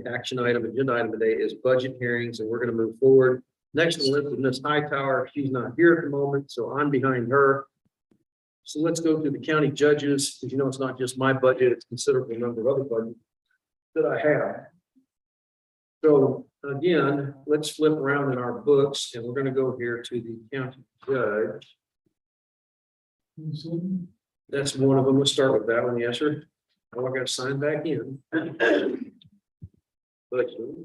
action item, agenda item today is budget hearings, and we're going to move forward. Next on the list is Ms. Hightower. She's not here at the moment, so I'm behind her. So let's go through the county judges, because you know it's not just my budget, it's a considerable number of other budgets that I have. So again, let's flip around in our books, and we're going to go here to the county judge. That's one of them. Let's start with that one. Yes, sir. Oh, I got to sign back in. Okay. Let's go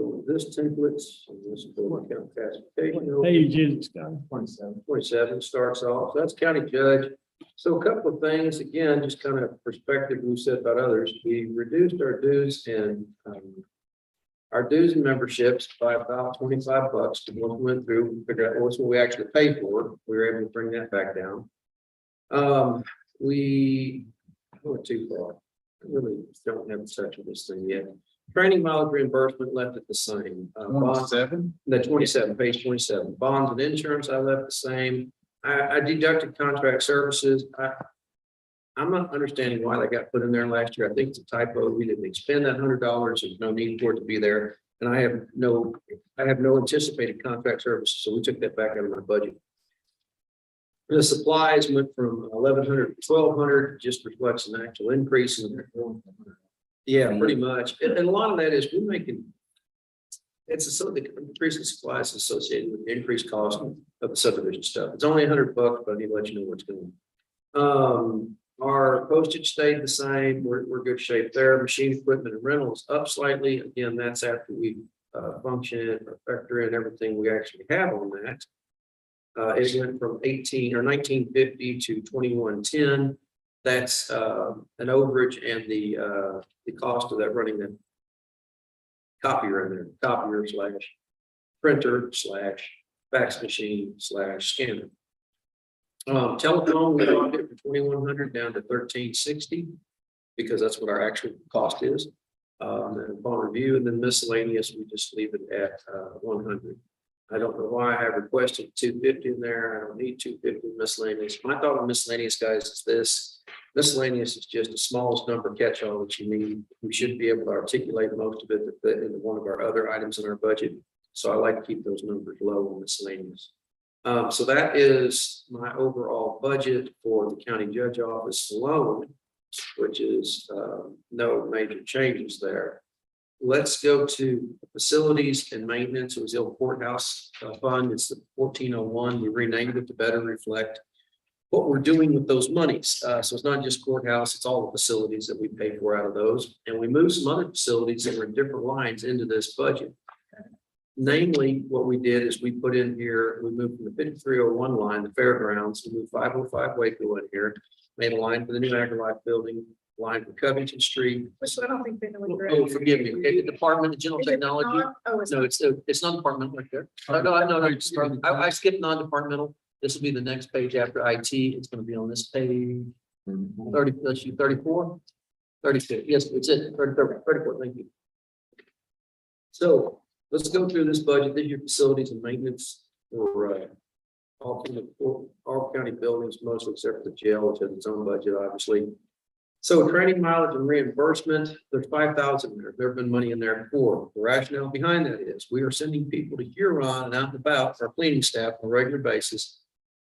with this template. And this is my account classification. Hey, Eugene, Scott. 27 starts off. That's county judge. So a couple of things, again, just kind of perspective we said about others. We reduced our dues and memberships by about $25. The one we went through, we figured out what's what we actually paid for. We were able to bring that back down. We went too far. I really don't have touch with this thing yet. Training mileage reimbursement left it the same. Bonds, 27? the 27, page 27. Bonds and insurance, I left the same. I deducted contract services. I'm not understanding why that got put in there last year. I think it's a typo. We didn't expend that $100. There's no need for it to be there. And I have no anticipated contract services. So we took that back out of my budget. The supplies went from 1,100 to 1,200, just reflects an actual increase in there. Yeah, pretty much. And a lot of that is we're making, the increase in supplies associated with the increased cost of the subdivision stuff. It's only $100, but I need to let you know what's going on. Our postage stayed the same. We're good shape there. Machine equipment and rentals up slightly. Again, that's after we function or factor in everything we actually have on that. It went from 1950 to 2110. That's an overage and the cost of that running the copier in there, copier slash printer slash fax machine slash scanner. Telephone, we dropped it from 2,100 down to 1,360 because that's what our actual cost is. And upon review, and then miscellaneous, we just leave it at 100. I don't know why I have requested 250 in there. I don't need 250 miscellaneous. My thought on miscellaneous, guys, is this. Miscellaneous is just the smallest number catch-all that you need. We should be able to articulate most of it to fit into one of our other items in our budget. So I like to keep those numbers low on miscellaneous. So that is my overall budget for the county judge office alone, which is no major changes there. Let's go to facilities and maintenance. It was the old courthouse fund. It's the 1401. We renamed it to better reflect what we're doing with those monies. So it's not just courthouse, it's all the facilities that we pay for out of those. And we moved some other facilities that were in different lines into this budget. Namely, what we did is we put in here, we moved from the 5301 line, the fairgrounds, we moved 505 Waco in here, made a line for the new AgriLife building, line for Covington Street. Which I don't think they know what you're. Oh, forgive me. Okay, the Department of General Is it Technology. not? Oh, it's No, it's not departmental right there. No, I skipped non-departmental. This will be the next page after IT. It's going to be on this page. 30, let's see, 34, 32. Yes, it's it. 34. Thank you. So let's go through this budget. These are your facilities and maintenance for all county buildings, mostly except for the jail, which has its own budget, obviously. So training mileage and reimbursement, there's 5,000 there. There've been money in there before. The rationale behind that is we are sending people to Huron and out and about, our cleaning staff on a regular basis.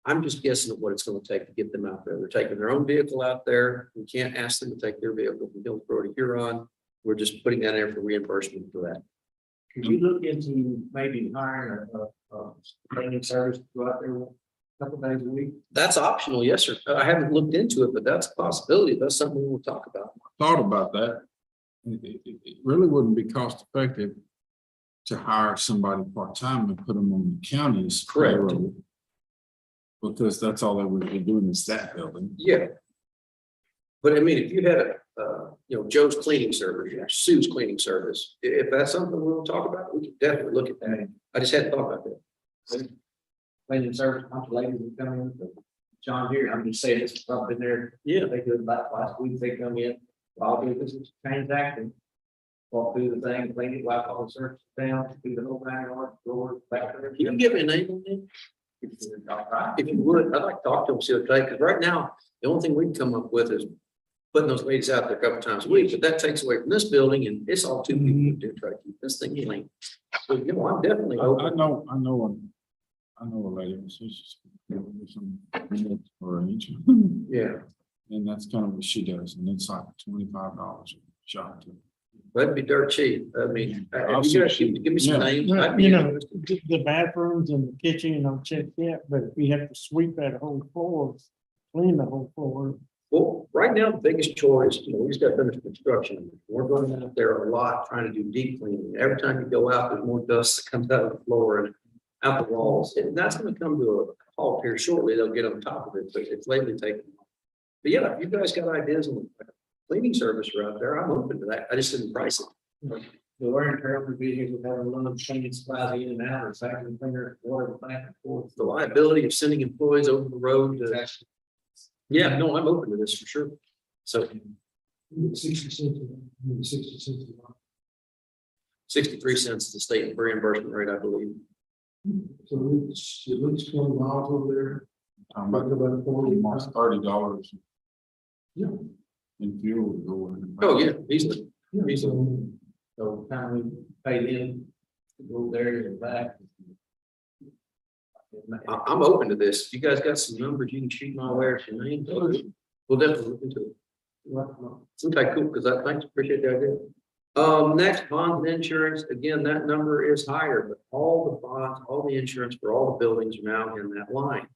I'm just guessing at what it's going to take to get them out there. They're taking their own vehicle out there. We can't ask them to take their vehicle from Hillsborough to Huron. We're just putting that in for reimbursement for that. Could you look into maybe hiring a cleaning service to go out there a couple days a week? That's optional, yes, sir. I haven't looked into it, but that's a possibility. That's something we will talk about. Thought about that. It really wouldn't be cost effective to hire somebody part-time and put them on the county's Correct. payroll. Because that's all they would be doing is that building. Yeah. But I mean, if you had Joe's cleaning service, or Sue's cleaning service, if that's something we'll talk about, we can definitely look at that. I just hadn't thought about that. Cleaning service, a bunch of ladies will come in, but John here, I'm just saying it's up in there. Yeah. They do it about twice a week, they come in, I'll do this is transacting. Walk through the thing, clean it, wipe all the surface down, do the whole 9 yards, floor, back there. Can you give me a name on that? If you would, I'd like to talk to them, see what they, because right now, the only thing we can come up with is putting those ladies out there a couple times a week, but that takes away from this building and it's all two people who do try to keep this thing clean. So, you know, I'm definitely I open. know a lady, she's some for an inch. Yeah, And that's kind of what she does, and it's like $25 a shot. that'd be dirt cheap. I mean, I'll if you guys see. give me some Yeah. names. Well, I'd be you know, interested. the bathrooms and the kitchen, and I'll check that, but if we have to sweep that whole floor, clean the whole floor. Well, right now, the biggest chore is, we just got finished construction. We're going out there a lot trying to do deep cleaning. Every time you go out, there's more dust that comes out of the floor and out the walls. And that's gonna come to a halt here shortly. They'll get on top of it, but it's lately taken. But yeah, if you guys got ideas on the cleaning service are out there, I'm open to that. I just didn't price it. The wear and tear would be with having one of them cleaning supplies in and out, or vacuum cleaner, water back and forth. The liability of sending employees over the road to, yeah, no, I'm open to this for sure. So 63 cents is the state reimbursement rate, I believe. So it's, it looks 20 miles over there, About about 40 miles. $30 Yeah. in fuel to go in. Oh, yeah, easily. Yeah, so So time we paid in, to go there and back. I'm open to this. If you guys got some numbers, you can shoot my way or some names. We'll definitely look into it. Sometime cool, because I thanks, appreciate the idea. Next, bonds and insurance, again, that number is higher, but all the bonds, all the insurance for all the buildings are now in that line.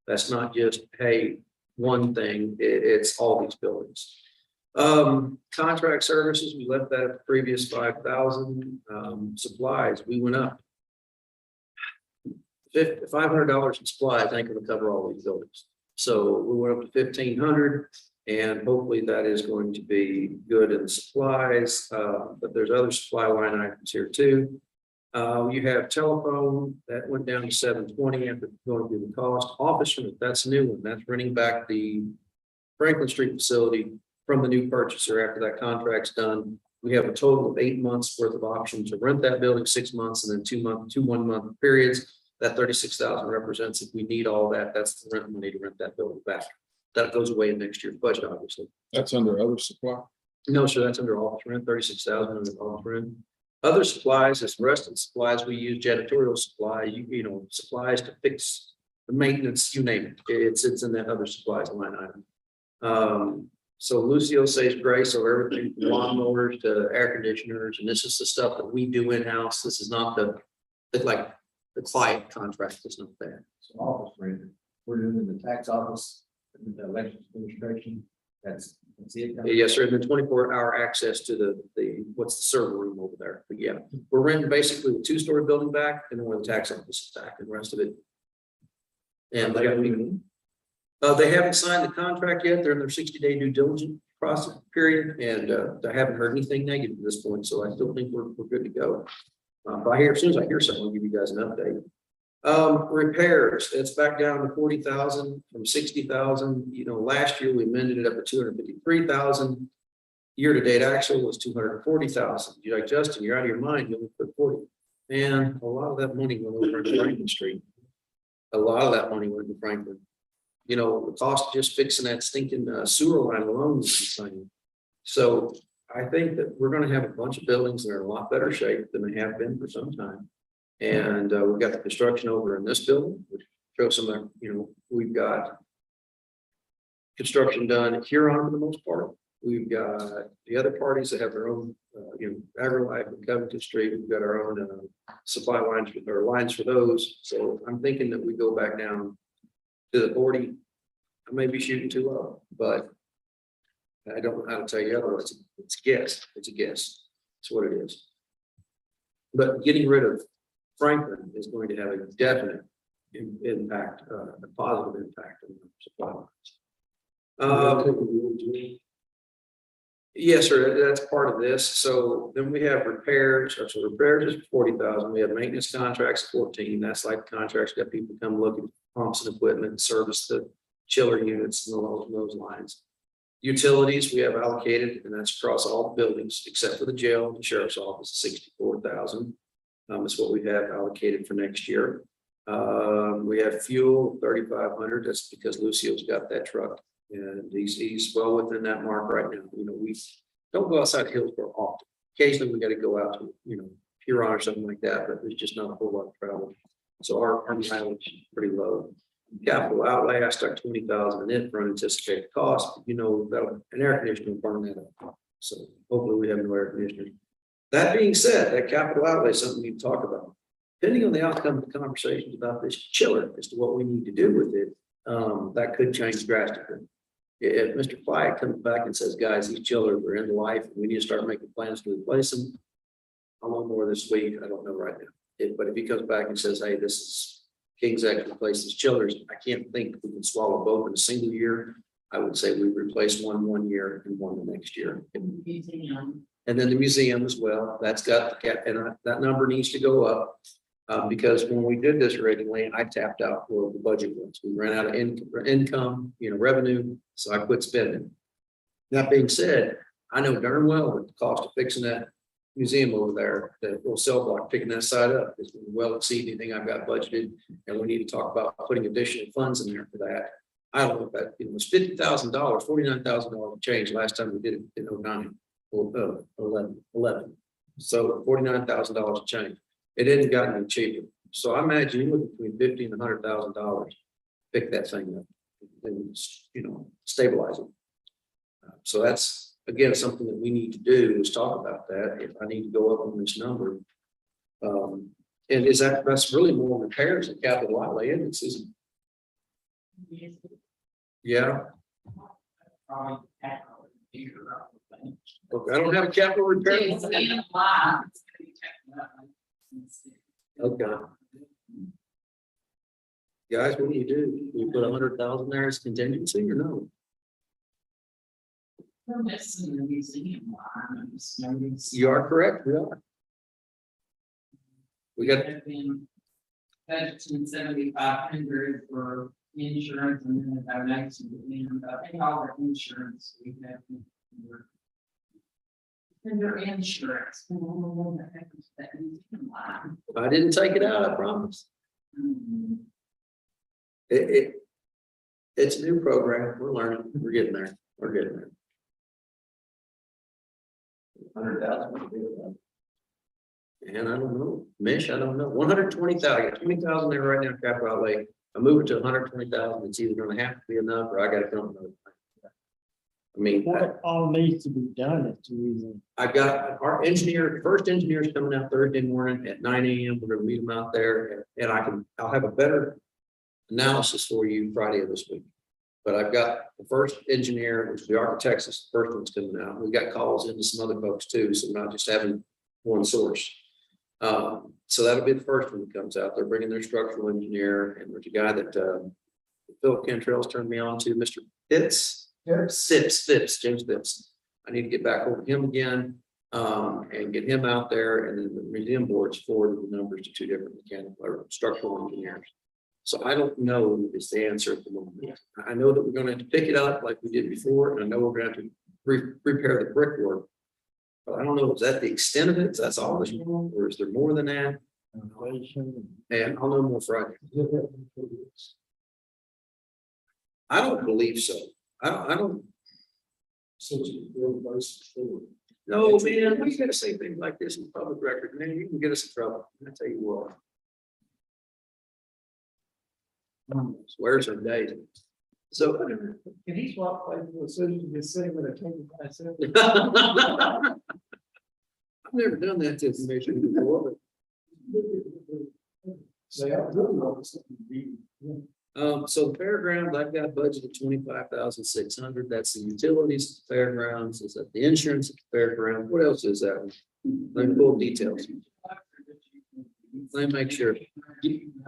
That's not just, hey, one thing, it's all these buildings. Contract services, we left that at the previous 5,000. Supplies, we went up. $500 in supplies ain't gonna cover all these buildings. So we went up to 1,500. And hopefully that is going to be good in supplies, but there's other supply line items here too. You have telephone, that went down to 720 after going through the cost. Office rent, that's a new one, that's renting back the Franklin Street facility from the new purchaser after that contract's done. We have a total of 8 months worth of option to rent that building, 6 months, and then 2 1-month periods. That 36,000 represents if we need all that, that's the rent money to rent that building back. That goes away in next year's budget, obviously. That's under other supply. No, sir, that's under office rent, 36,000 under office rent. Other supplies, is the rest of the supplies, we use janitorial supply, you know, supplies to fix the maintenance, you name it. It's in that other supplies line item. So Lucio says gray, so everything from lawnmowers to air conditioners, and this is the stuff that we do in-house. This is not the client contract is not there. So office rent, we're doing in the tax office, and the election administration, that's it. Yes, sir. And then 24-hour access to the what's the server room over there. But yeah, we're renting basically the 2-story building back and then where the tax office is back and the rest of it. And they got people. They haven't signed the contract yet. They're in their 60-day due diligence process period, and I haven't heard anything negative at this point. So I still think we're good to go. But as soon as I hear something, I'll give you guys an update. Repairs, it's back down to 40,000 from 60,000. You know, last year we amended it up to 253,000. Year to date actual was 240,000. You're like, Justin, you're out of your mind. You only put 40. And a lot of that money went over to Franklin Street. A lot of that money went to Franklin. You know, the cost of just fixing that stinking sewer line alone is insane. So I think that we're going to have a bunch of buildings that are in a lot better shape than they have been for some time. And we've got the construction over in this building, which shows some, you know, we've got construction done at Huron for the most part. We've got the other parties that have their own, you know, AgriLife and Covington Street. We've got our own supply lines with our lines for those. So I'm thinking that we go back down to the 40. I may be shooting too low, but I don't know how to tell you otherwise. It's a guess. It's a guess. It's what it is. But getting rid of Franklin is going to have a definite impact, a positive impact on the supply lines. Yes, sir, that's part of this. So then we have repairs. So repairs is 40,000. We have maintenance contracts, 14. That's like contracts that people come look at pumps and equipment, service the chiller units and along those lines. Utilities we have allocated, and that's across all the buildings except for the jail and the sheriff's office, 64,000. Is what we have allocated for next year. We have fuel, 3,500. That's because Lucio's got that truck. And he's well within that mark right now. You know, we don't go outside Hillsborough often. Occasionally we got to go out to, you know, Huron or something like that, but there's just not a whole lot of travel. So our mileage is pretty low. Capital outlay, I stuck 20,000 in it for unanticipated costs. You know, an air conditioner will burn that up. So hopefully we have no air conditioners. That being said, that capital outlay is something we need to talk about. Depending on the outcome of the conversations about this chiller as to what we need to do with it, that could change drastically. If Mr. Flack comes back and says, guys, these chillers are end of life, and we need to start making plans to replace them, I'll know more this week. I don't know right now. But if he comes back and says, hey, this is King's X replaces chillers, I can't think we can swallow both in a single year. I would say we replace one year and one the next year. And then the museum as well. That's got the cap, and that number needs to go up. Because when we did this originally, I tapped out where the budget was. We ran out of income, you know, revenue, so I quit spending. That being said, I know darn well that the cost of fixing that museum over there, that little cell block, picking that side up is going to well exceed anything I've got budgeted. And we need to talk about putting additional funds in there for that. I don't know if that, it was $50,000, $49,000 change last time we did it in 09 or 11. So $49,000 change. It hadn't gotten any cheaper. So I imagine you look between $50,000 and $100,000, pick that thing up and, you know, stabilize it. So that's, again, something that we need to do is talk about that. If I need to go up on this number. And that's really more repairs and capital outlay, isn't it? Yeah. Okay, I don't have a capital repair. Okay. Guys, what do? You put 100,000 there as contingency or no? We're missing the museum line. You are correct, we are. We got, Been budgeting 7,500 for insurance and then a donation to them, but I think all our insurance we have. Under insurance. What the heck is that museum line? I didn't take it out, I promise. It's a new program, we're learning, we're getting there, $100,000. 100,000. And I don't know, Mish, I don't know, 120,000, 20,000 there right now, capital outlay. I move it to 120,000, it's either gonna have to be enough or I gotta come up with another plan. I mean, What all needs to be done at the museum? I've got our engineer, first engineer's coming out Thursday morning at 9 a.m. We're gonna meet him out there and I'll have a better analysis for you Friday of this week. But I've got the first engineer, which is the architects, is the first one's coming out. We've got calls into some other folks too, so we're not just having one source. So that'll be the first one that comes out. They're bringing their structural engineer, and there's a guy that Philip Cantrell's turned me on to, Mr. Phipps. James Phipps. I need to get back over him again and get him out there, and then the museum boards forwarded the numbers to two different mechanical or structural engineers. So I don't know is the answer at the moment. I know that we're going to have to pick it up like we did before, and I know we're going to have to repair the brickwork. But I don't know, is that the extent of it? That's all this, or is there more than that? And I'll know more Friday. I don't believe so. I don't. No, man, we gotta say things like this in public record, man, you can get us in trouble. I tell you what. Swears are days. So. Can he swap places with Susan, just sitting with a table by itself? I've never done that to information before, so the fairgrounds, I've got budgeted 25,600. That's the utilities, at the fairgrounds, is that the insurance at the fairground? What else is that? Let me pull details. Let me make sure.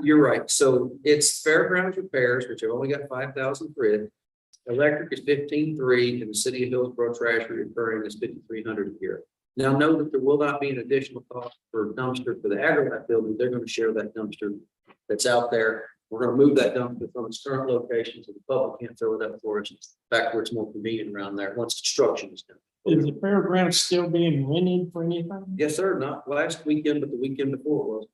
You're right. So it's fairgrounds repairs, which have only got 5,000 for it. Electric is 15,300, and the city of Hillsborough trash recurring is 5,300 a year. Now, know that there will not be an additional cost for dumpster for the Agri-Life building. They're going to share that dumpster that's out there. We're going to move that dumpster from its current location so the public can't throw it up for us. Back where it's more convenient around there once construction is done. Is the fairground still being rented for anything? Yes, sir. Not last weekend, but the weekend before it was.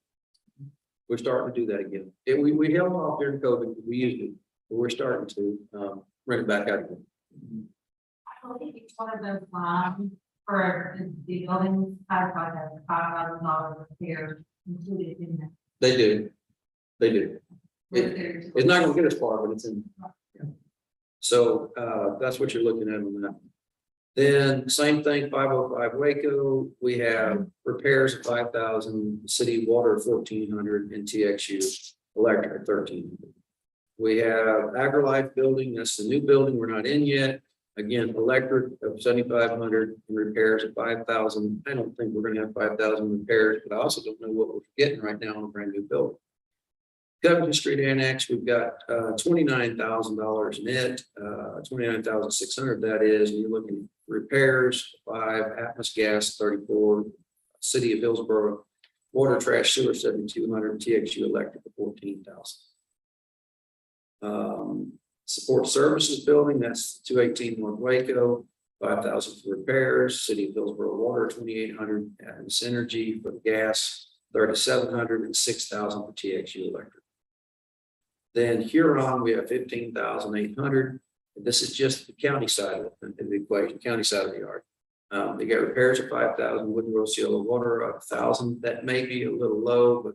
We're starting to do that again. We held off during COVID, we used it, but we're starting to, bring it back out again. I believe each one of those lines for the building has like a $5,000 repair included in that. They do. They do. It's not gonna get us far, but it's in. So, that's what you're looking at on that. Then same thing, 505 Waco, we have repairs of 5,000, city water 1,400, and TXU electric 1,300. We have AgriLife building, that's the new building we're not in yet. Again, electric of 7,500 and repairs of 5,000. I don't think we're gonna have 5,000 repairs, but I also don't know what we're getting right now on a brand new building. Government Street Annex, we've got $29,000 net, 29,600 that is, and you're looking at repairs, 5, Atmos Gas, 34, City of Hillsborough, water, trash, sewer, 7,200, TXU Electric, 14,000. Support Services Building, that's 218 North Waco, 5,000 for repairs, City of Hillsborough Water, 2,800, Atmos Energy for the gas, 3,700, and 6,000 for TXU Electric. Then Huron, we have 15,800. This is just the county side of the equation, county side of the yard. They got repairs of 5,000, wooden row seal, water of 1,000. That may be a little low, but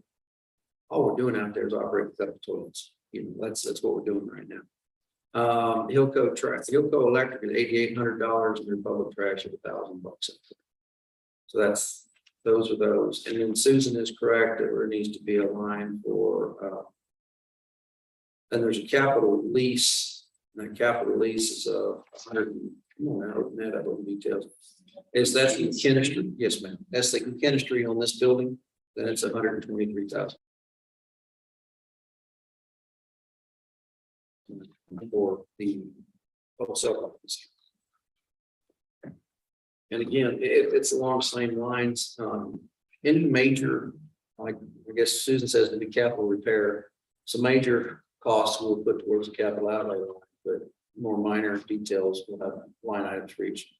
all we're doing out there is operating a couple toilets. You know, that's what we're doing right now. Hillco Electric is $8,800 and Republic Trash at $1,000. So those are those. And then Susan is correct that there needs to be a line for and there's a capital lease. And that capital lease is 100. I don't details. Is that the chemistry? Yes, ma'am. That's the chemistry on this building. Then it's 123,000. For the wholesale companies. And again, it's along the same lines. Any major, like I guess Susan says, to be capital repair, some major costs we'll put towards the capital outlay line, but more minor details will have line items for each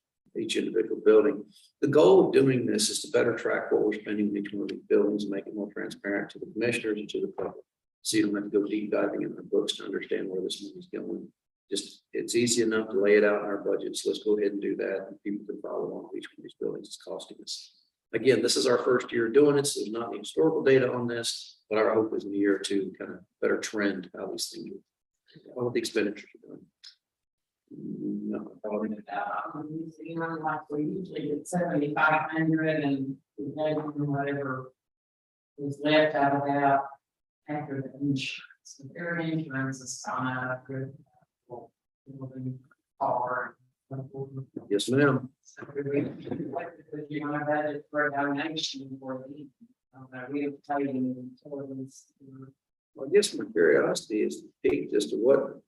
individual building. The goal of doing this is to better track what we're spending in each one of these buildings and make it more transparent to the commissioners and to the public. So you don't have to go deep diving in the books to understand where this money's going. Just, it's easy enough to lay it out in our budget. So let's go ahead and do that. And people can follow along with each one of these buildings it's costing us. Again, this is our first year doing it. So there's not any historical data on this, but our hope is in a year or two, kind of better trend how these things are, all the expenditures are doing. No, Like we usually get 7,500 and whatever was left out of that after the insurance. Their insurance is gone up with car. yes, ma'am. You want to budget for a donation for the, we have paid in utilities. Well, I guess my curiosity is to peek as to what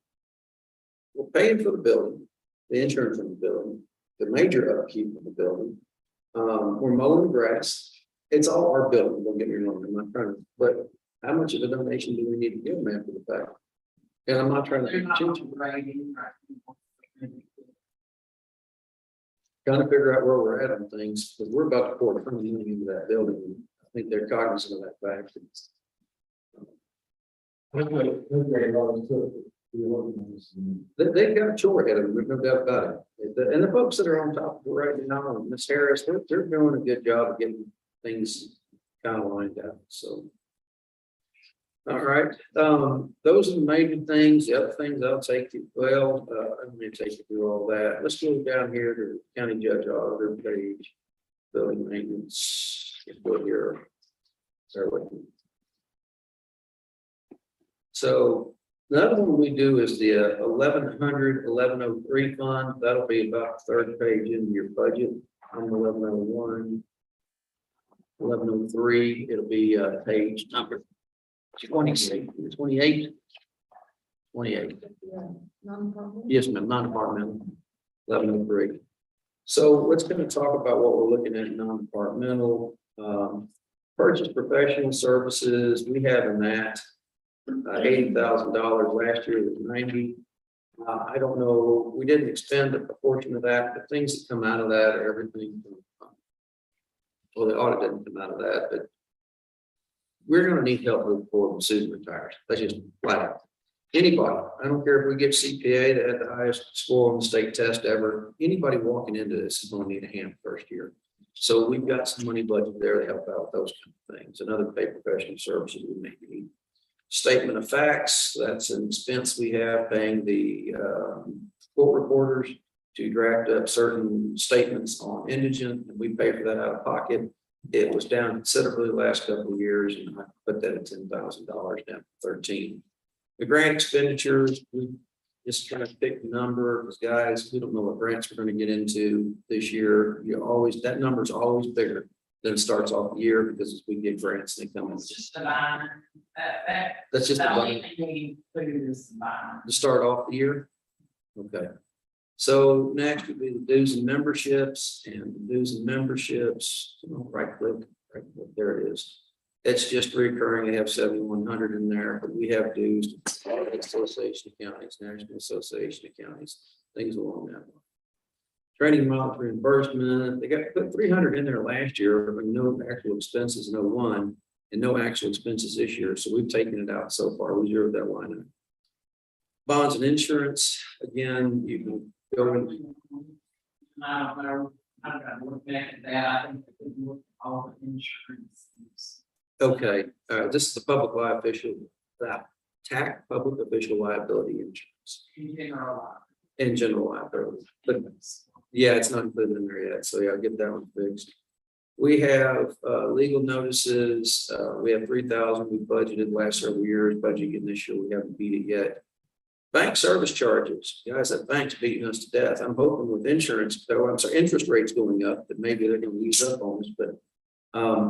we're paying for the building, the insurance on the building, the major upkeep of the building. We're mowing the grass. It's all our building. Don't get me wrong. I'm not trying to, but how much of a donation do we need to give them after the fact? And I'm not trying to They're not change, grading, right? trying to figure out where we're at on things, because we're about to pour a ton of money into that building. I think they're cognizant of that fact. They've got a chore ahead of them, there's no doubt about it. And the folks that are on top of it right now, Miss Harris, they're doing a good job of getting things kind of lined up, so. All right, those are the major things. The other things I'll take you, well, I'm gonna take you through all that. Let's go down here to county judge auditor page, building maintenance. Let's go here. Start with me. So the other one we do is the 1103 fund. That'll be about the third page in your budget. On 1101, 1103, it'll be page number 28. Yes, ma'am, non-departmental, 1103. So let's kind of talk about what we're looking at non-departmental. Purchase professional services, we have in that $80,000 last year, it was 90. I don't know, we didn't expend a portion of that, the things that come out of that are everything. Well, the audit didn't come out of that, but we're gonna need help moving forward when Susan retires. That's just flat out. Anybody, I don't care if we get CPA that had the highest score on the state test ever, anybody walking into this is gonna need a hand first year. So we've got some money budgeted there to help out with those kind of things and other paid professional services we may need. Statement of facts, that's an expense we have paying the court reporters to draft up certain statements on indigent, and we pay for that out of pocket. It was down considerably the last couple of years, and I put that at $10,000 down to 13. The grant expenditures, we just trying to pick the number, because guys, we don't know what grants we're going to get into this year. You always, that number's always bigger than it starts off the year, because as we get grants, they come in. It's just a line, That's just the the only budget thing we include is the line. to start off the year. Okay. So next would be the dues and memberships, and the dues and memberships, right click, there it is. It's just recurring. They have 7,100 in there, but we have dues to all the Association of Counties, National Association of Counties, things along that line. Training mileage reimbursement, they got put 300 in there last year, but no actual expenses in 01 and no actual expenses this year. So we've taken it out so far. We zeroed that line out. Bonds and insurance, again, you can go in. I don't know, I've got to look back at that, I think we could look at all the insurance. Okay, this is the public liability official, that TAC, public official liability insurance In general. and general liability. But yeah, it's not included in there yet, so yeah, I'll get that one fixed. We have legal notices, we have 3,000 we budgeted last several years, budget again this year, we haven't beat it yet. Bank service charges, guys, that bank's beating us to death. I'm hoping with insurance, I'm sorry, interest rates going up, that maybe they're gonna ease up on us, but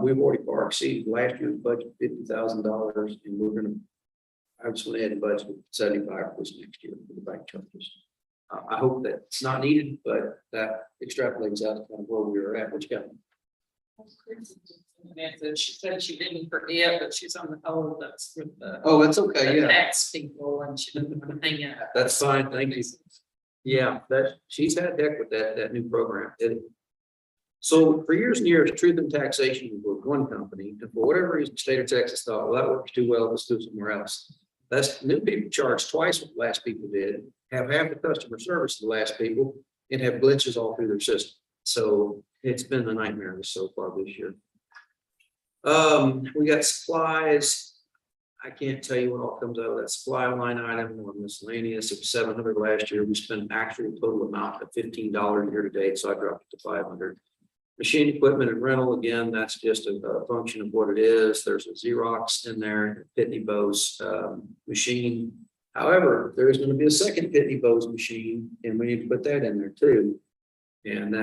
we've already far exceeded last year's budget $50,000, and we're gonna, I just went ahead and budgeted 75 for this next year for the bank charges. I hope that it's not needed, but that extrapolates out to kind of where we were at, which got. She said she didn't forget, but she's on the hold, that's with the. Oh, that's okay, the yeah, tax people, and she doesn't want to hang out. that's fine, thank you. Yeah, that, she's had heck with that new program. So for years and years, Truth and Taxation was one company, and for whatever reason, the state of Texas thought, well, that works too well, let's do it somewhere else. That's, new people charge twice what the last people did, have half the customer service of the last people, and have glitches all through their system. So it's been a nightmare so far this year. We got supplies. I can't tell you what all comes out of that supply line item or miscellaneous. It was 700 last year. We spent actually a total amount of $15 year to date, so I dropped it to 500. Machine equipment and rental, again, that's just a function of what it is. There's a Xerox in there, Pitney Bowes machine. However, there is going to be a second Pitney Bowes machine, and we need to put that in there too. And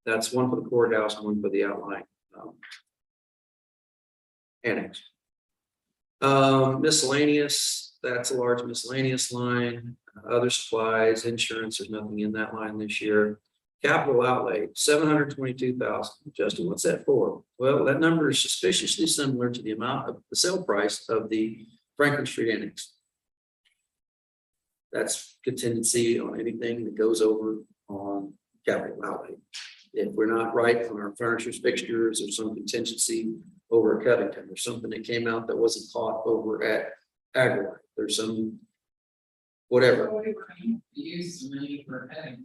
that's one for the courthouse and one for the outline annex. Miscellaneous, that's a large miscellaneous line. Other supplies, insurance, there's nothing in that line this year. Capital outlay, 722,000. Justin, what's that for? Well, that number is suspiciously similar to the amount of the sale price of the Franklin Street Annex. That's contingency on anything that goes over on capital outlay. If we're not right on our furnitures, fixtures, or some contingency over at Covington, or something that came out that wasn't caught over at Agri, there's some whatever. We were going to use the money for having.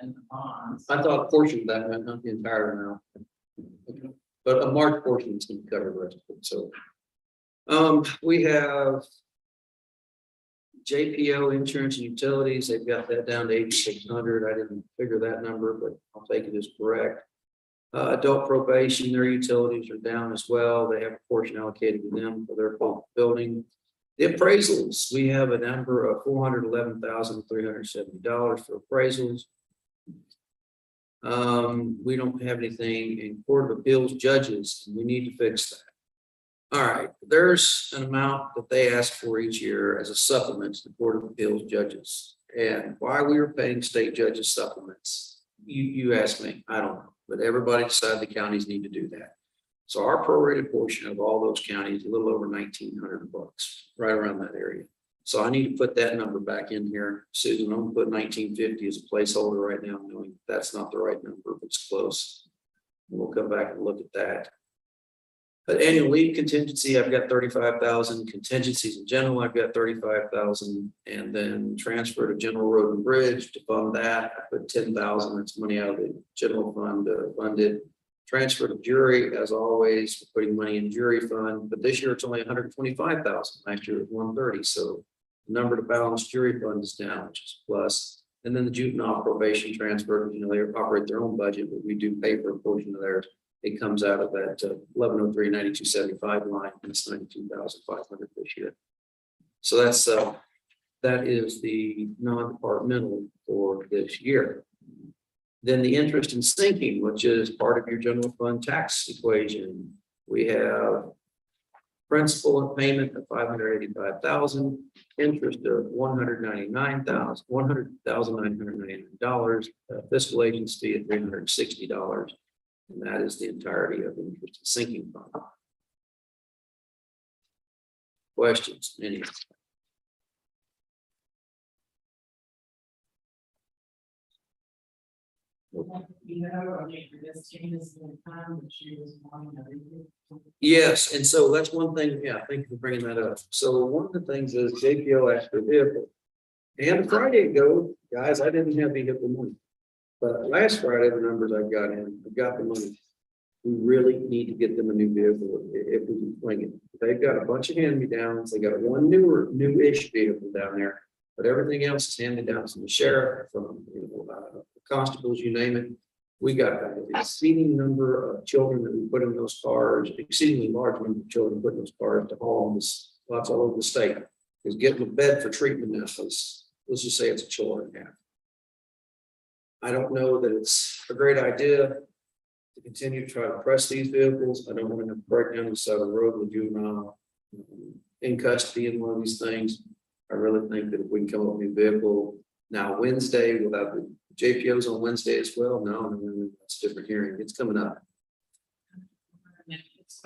And the bonds. I thought a portion of that went, not the entire amount. But a large portion is going to cover the rest of it, so. We have JPO insurance and utilities, they've got that down to 8,600. I didn't figure that number, but I'll take it as correct. Adult probation, their utilities are down as well. They have a portion allocated to them for their building. The appraisals, we have a number of $411,370 for appraisals. We don't have anything in Court of Appeals judges, and we need to fix that. All right, there's an amount that they ask for each year as a supplement to the Court of Appeals judges. And why we were paying state judges supplements, you ask me, I don't know, but everybody decided the counties need to do that. So our prorated portion of all those counties, a little over $1,900, right around that area. So I need to put that number back in here. Susan, I'm gonna put 1,950 as a placeholder right now, knowing that's not the right number, but it's close. We'll come back and look at that. But annual leave contingency, I've got 35,000, contingencies in general, I've got 35,000, and then transfer to general road and bridge to fund that, I put 10,000, that's money out of the general fund to fund it. Transfer to jury, as always, we're putting money in jury fund, but this year it's only 125,000, last year it was 130, so the number to balance jury fund is down, which is plus. And then the juvenile probation transfer, you know, they operate their own budget, but we do pay for a portion of theirs. It comes out of that 1103-9275 line, and it's 92,500 this year. So that's that is the non-departmental for this year. Then the interest in sinking, which is part of your general fund tax equation. We have principal and payment of 585,000, interest of $199,999, fiscal agency at $360. And that is the entirety of the interest in sinking fund. Questions? Any? Yes, and so that's one thing, yeah, thank you for bringing that up. So one of the things is JPO asked for a vehicle. And a Friday ago, guys, I didn't have vehicle money. But last Friday, the numbers I've got in, I've got the money. We really need to get them a new vehicle if we can swing it. They've got a bunch of hand-me-downs. They got one new-ish vehicle down there, but everything else is hand-me-downs from the sheriff, from constables, you name it. We got an exceeding number of children that we put in those cars, exceedingly large number of children put in those cars to haul lots all over the state. Is getting a bed for treatment now. Let's just say it's a chore and a half. I don't know that it's a great idea to continue to try to press these vehicles. I don't want to break down the side of the road with juvenile in custody in one of these things. I really think that if we can come up with a new vehicle now Wednesday without the JPOs on Wednesday as well. No, that's a different hearing. It's coming up.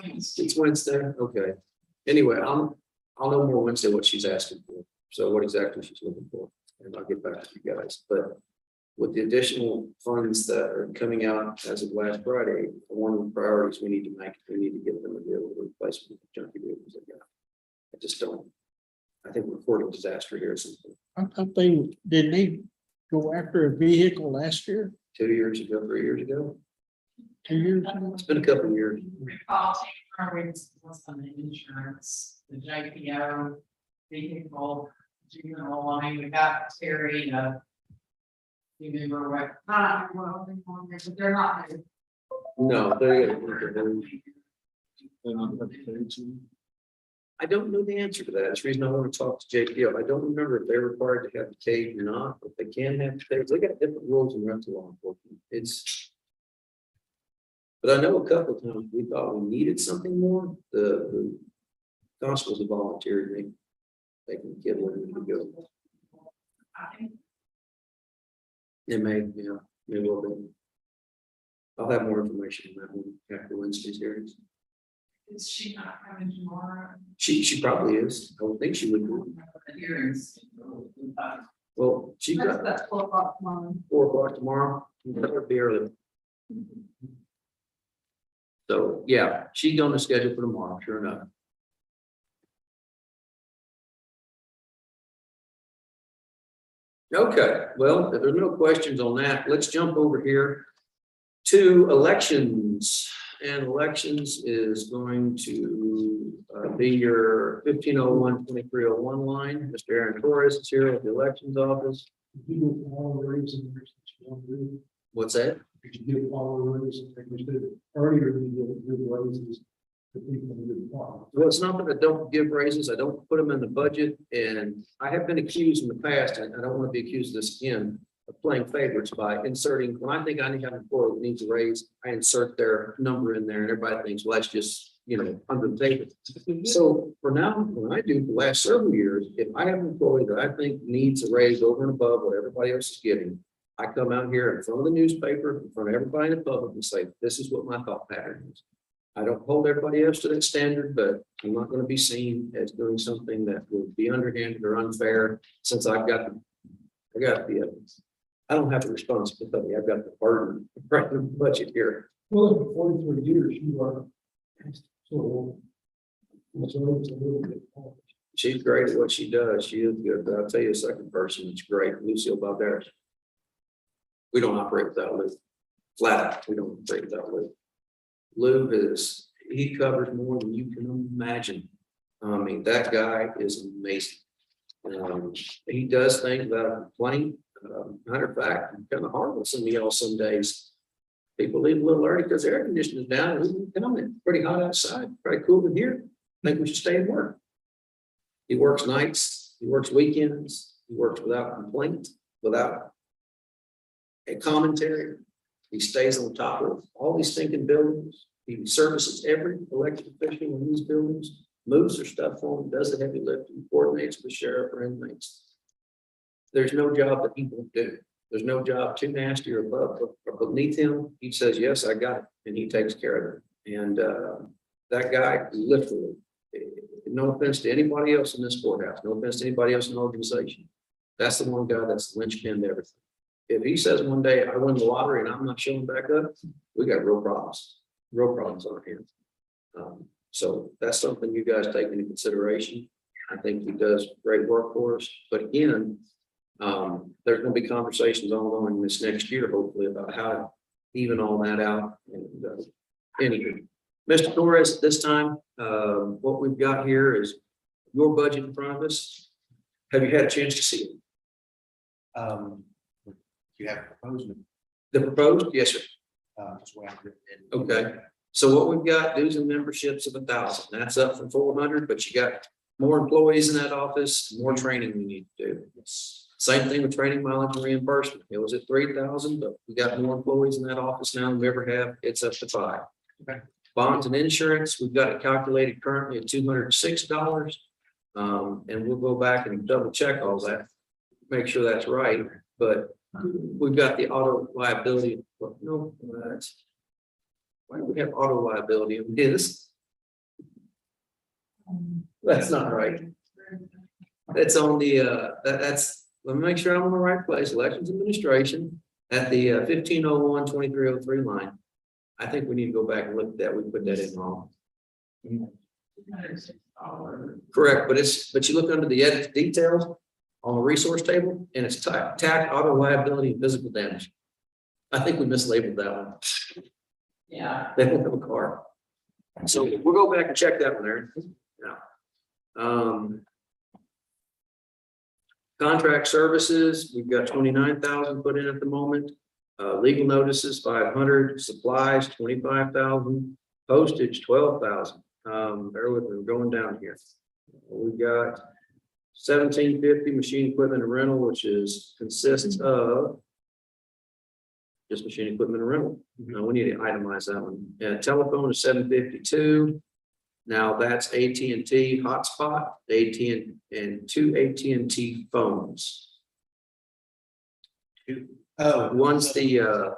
It's Wednesday. Okay. Anyway, I'll know more Wednesday what she's asking for. So what exactly she's looking for, and I'll get back to you guys. But with the additional funds that are coming out as of last Friday, one of the priorities we need to make, we need to get them a vehicle replacement with junky vehicles they got. I just don't. I think we're reporting disaster here or something. I think, did they go after a vehicle last year, 2 years ago, 3 years ago. 2 years ago? It's been a couple of years. I'll take priorities on the insurance, the JPO vehicle, juvenile, I mean, we got Terry, you remember what? But they're not. No, I don't know the answer to that. That's the reason I want to talk to JPO. I don't remember if they're required to have the cage or not, but they can have the cage. They got different rules in rental law enforcement. But I know a couple of times we thought we needed something more. The constables have volunteered. They can get where we can go. It may, yeah, maybe a little bit. I'll have more information on that one after Wednesday's hearings. Is she not coming tomorrow? She probably is. I would think she would be. The hearings. Well, she got That's 4 o'clock tomorrow. 4 o'clock tomorrow. That would be early. So, yeah, she's on the schedule for tomorrow, sure enough. Okay, well, if there's no questions on that, let's jump over here to elections. And elections is going to be your 1501-2301 line. Mr. Aaron Torres is here at the elections office. Did you get all the raises that you want to do? What's that? Did you get all the raises that you did earlier? You did raises to people who didn't want. Well, it's not that I don't give raises, I don't put them in the budget, and I have been accused in the past, and I don't want to be accused of this again, of playing favorites by inserting, when I think I need to have an employee that needs a raise, I insert their number in there, and everybody thinks, well, that's just, under the table. So for now, when I do the last several years, if I have an employee that I think needs a raise over and above what everybody else is getting, I come out here in front of the newspaper, in front of everybody in the public and say, this is what my thought pattern is. I don't hold everybody else to that standard, but I'm not going to be seen as doing something that would be underhanded or unfair, since I don't have the responsibility. I've got the burden of the budget here. Well, for 43 years, you are So. It's always a little bit. She's great at what she does. She is good. But I'll tell you a second person that's great, Lucille Valdez. We don't operate without Lou. Flat out, we don't operate without Lou. Lou is, he covers more than you can imagine. I mean, that guy is amazing. He does things without a complaint. Matter of fact, kind of hard with some of y'all some days. People leave a little early because their air conditioning is down. It's pretty hot outside, pretty cool in here. Think we should stay and work. He works nights, he works weekends, he works without complaint, without a commentary. He stays on top of all these stinking buildings. He services every elected official in these buildings, moves their stuff for them, does the heavy lifting, coordinates with sheriff or inmates. There's no job that he won't do. There's no job too nasty or above or beneath him. He says, yes, I got it. And he takes care of it. And that guy literally, no offense to anybody else in this courthouse, no offense to anybody else in the organization. That's the one guy that's the linchpin to everything. If he says one day I win the lottery and I'm not showing back up, we got real problems on our hands. So that's something you guys take into consideration. I think he does great work for us. But again, there's going to be conversations ongoing this next year, hopefully, about how to even all that out. And anyway, Mr. Torres, this time, what we've got here is your budget in front of us. Have you had a chance to see it? You have proposed, The proposed? Yes, sir. just what I've written in. Okay. So what we've got, dues and memberships of 1,000. That's up from 400, but you got more employees in that office, more training we need to do. Same thing with training mileage and reimbursement. It was at 3,000, but we got more employees in that office now than we ever have. It's up to 5. Okay. Bonds and insurance, we've got it calculated currently at $206. And we'll go back and double check all that, make sure that's right. But we've got the auto liability. Well, no, that's. Why do we have auto liability in this? That's not right. That's on the, that's, let me make sure I'm on the right place. Elections administration at the 1501-2303 line. I think we need to go back and look at that. We put that in wrong. Correct, but you look under the edit details on the resource table and it's tax, auto liability, and physical damage. I think we mislabeled that one. Yeah. They don't have a car. So we'll go back and check that one there. Yeah. Contract services, we've got 29,000 put in at the moment. Legal notices, 500, supplies, 25,000, postage, 12,000. Bear with me, we're going down here. We've got 1,750 machine equipment and rental, which consists of just machine equipment and rental. Now we need to itemize that one. And telephone is 752. Now that's AT&T hotspot, and 2 AT&T phones. One's the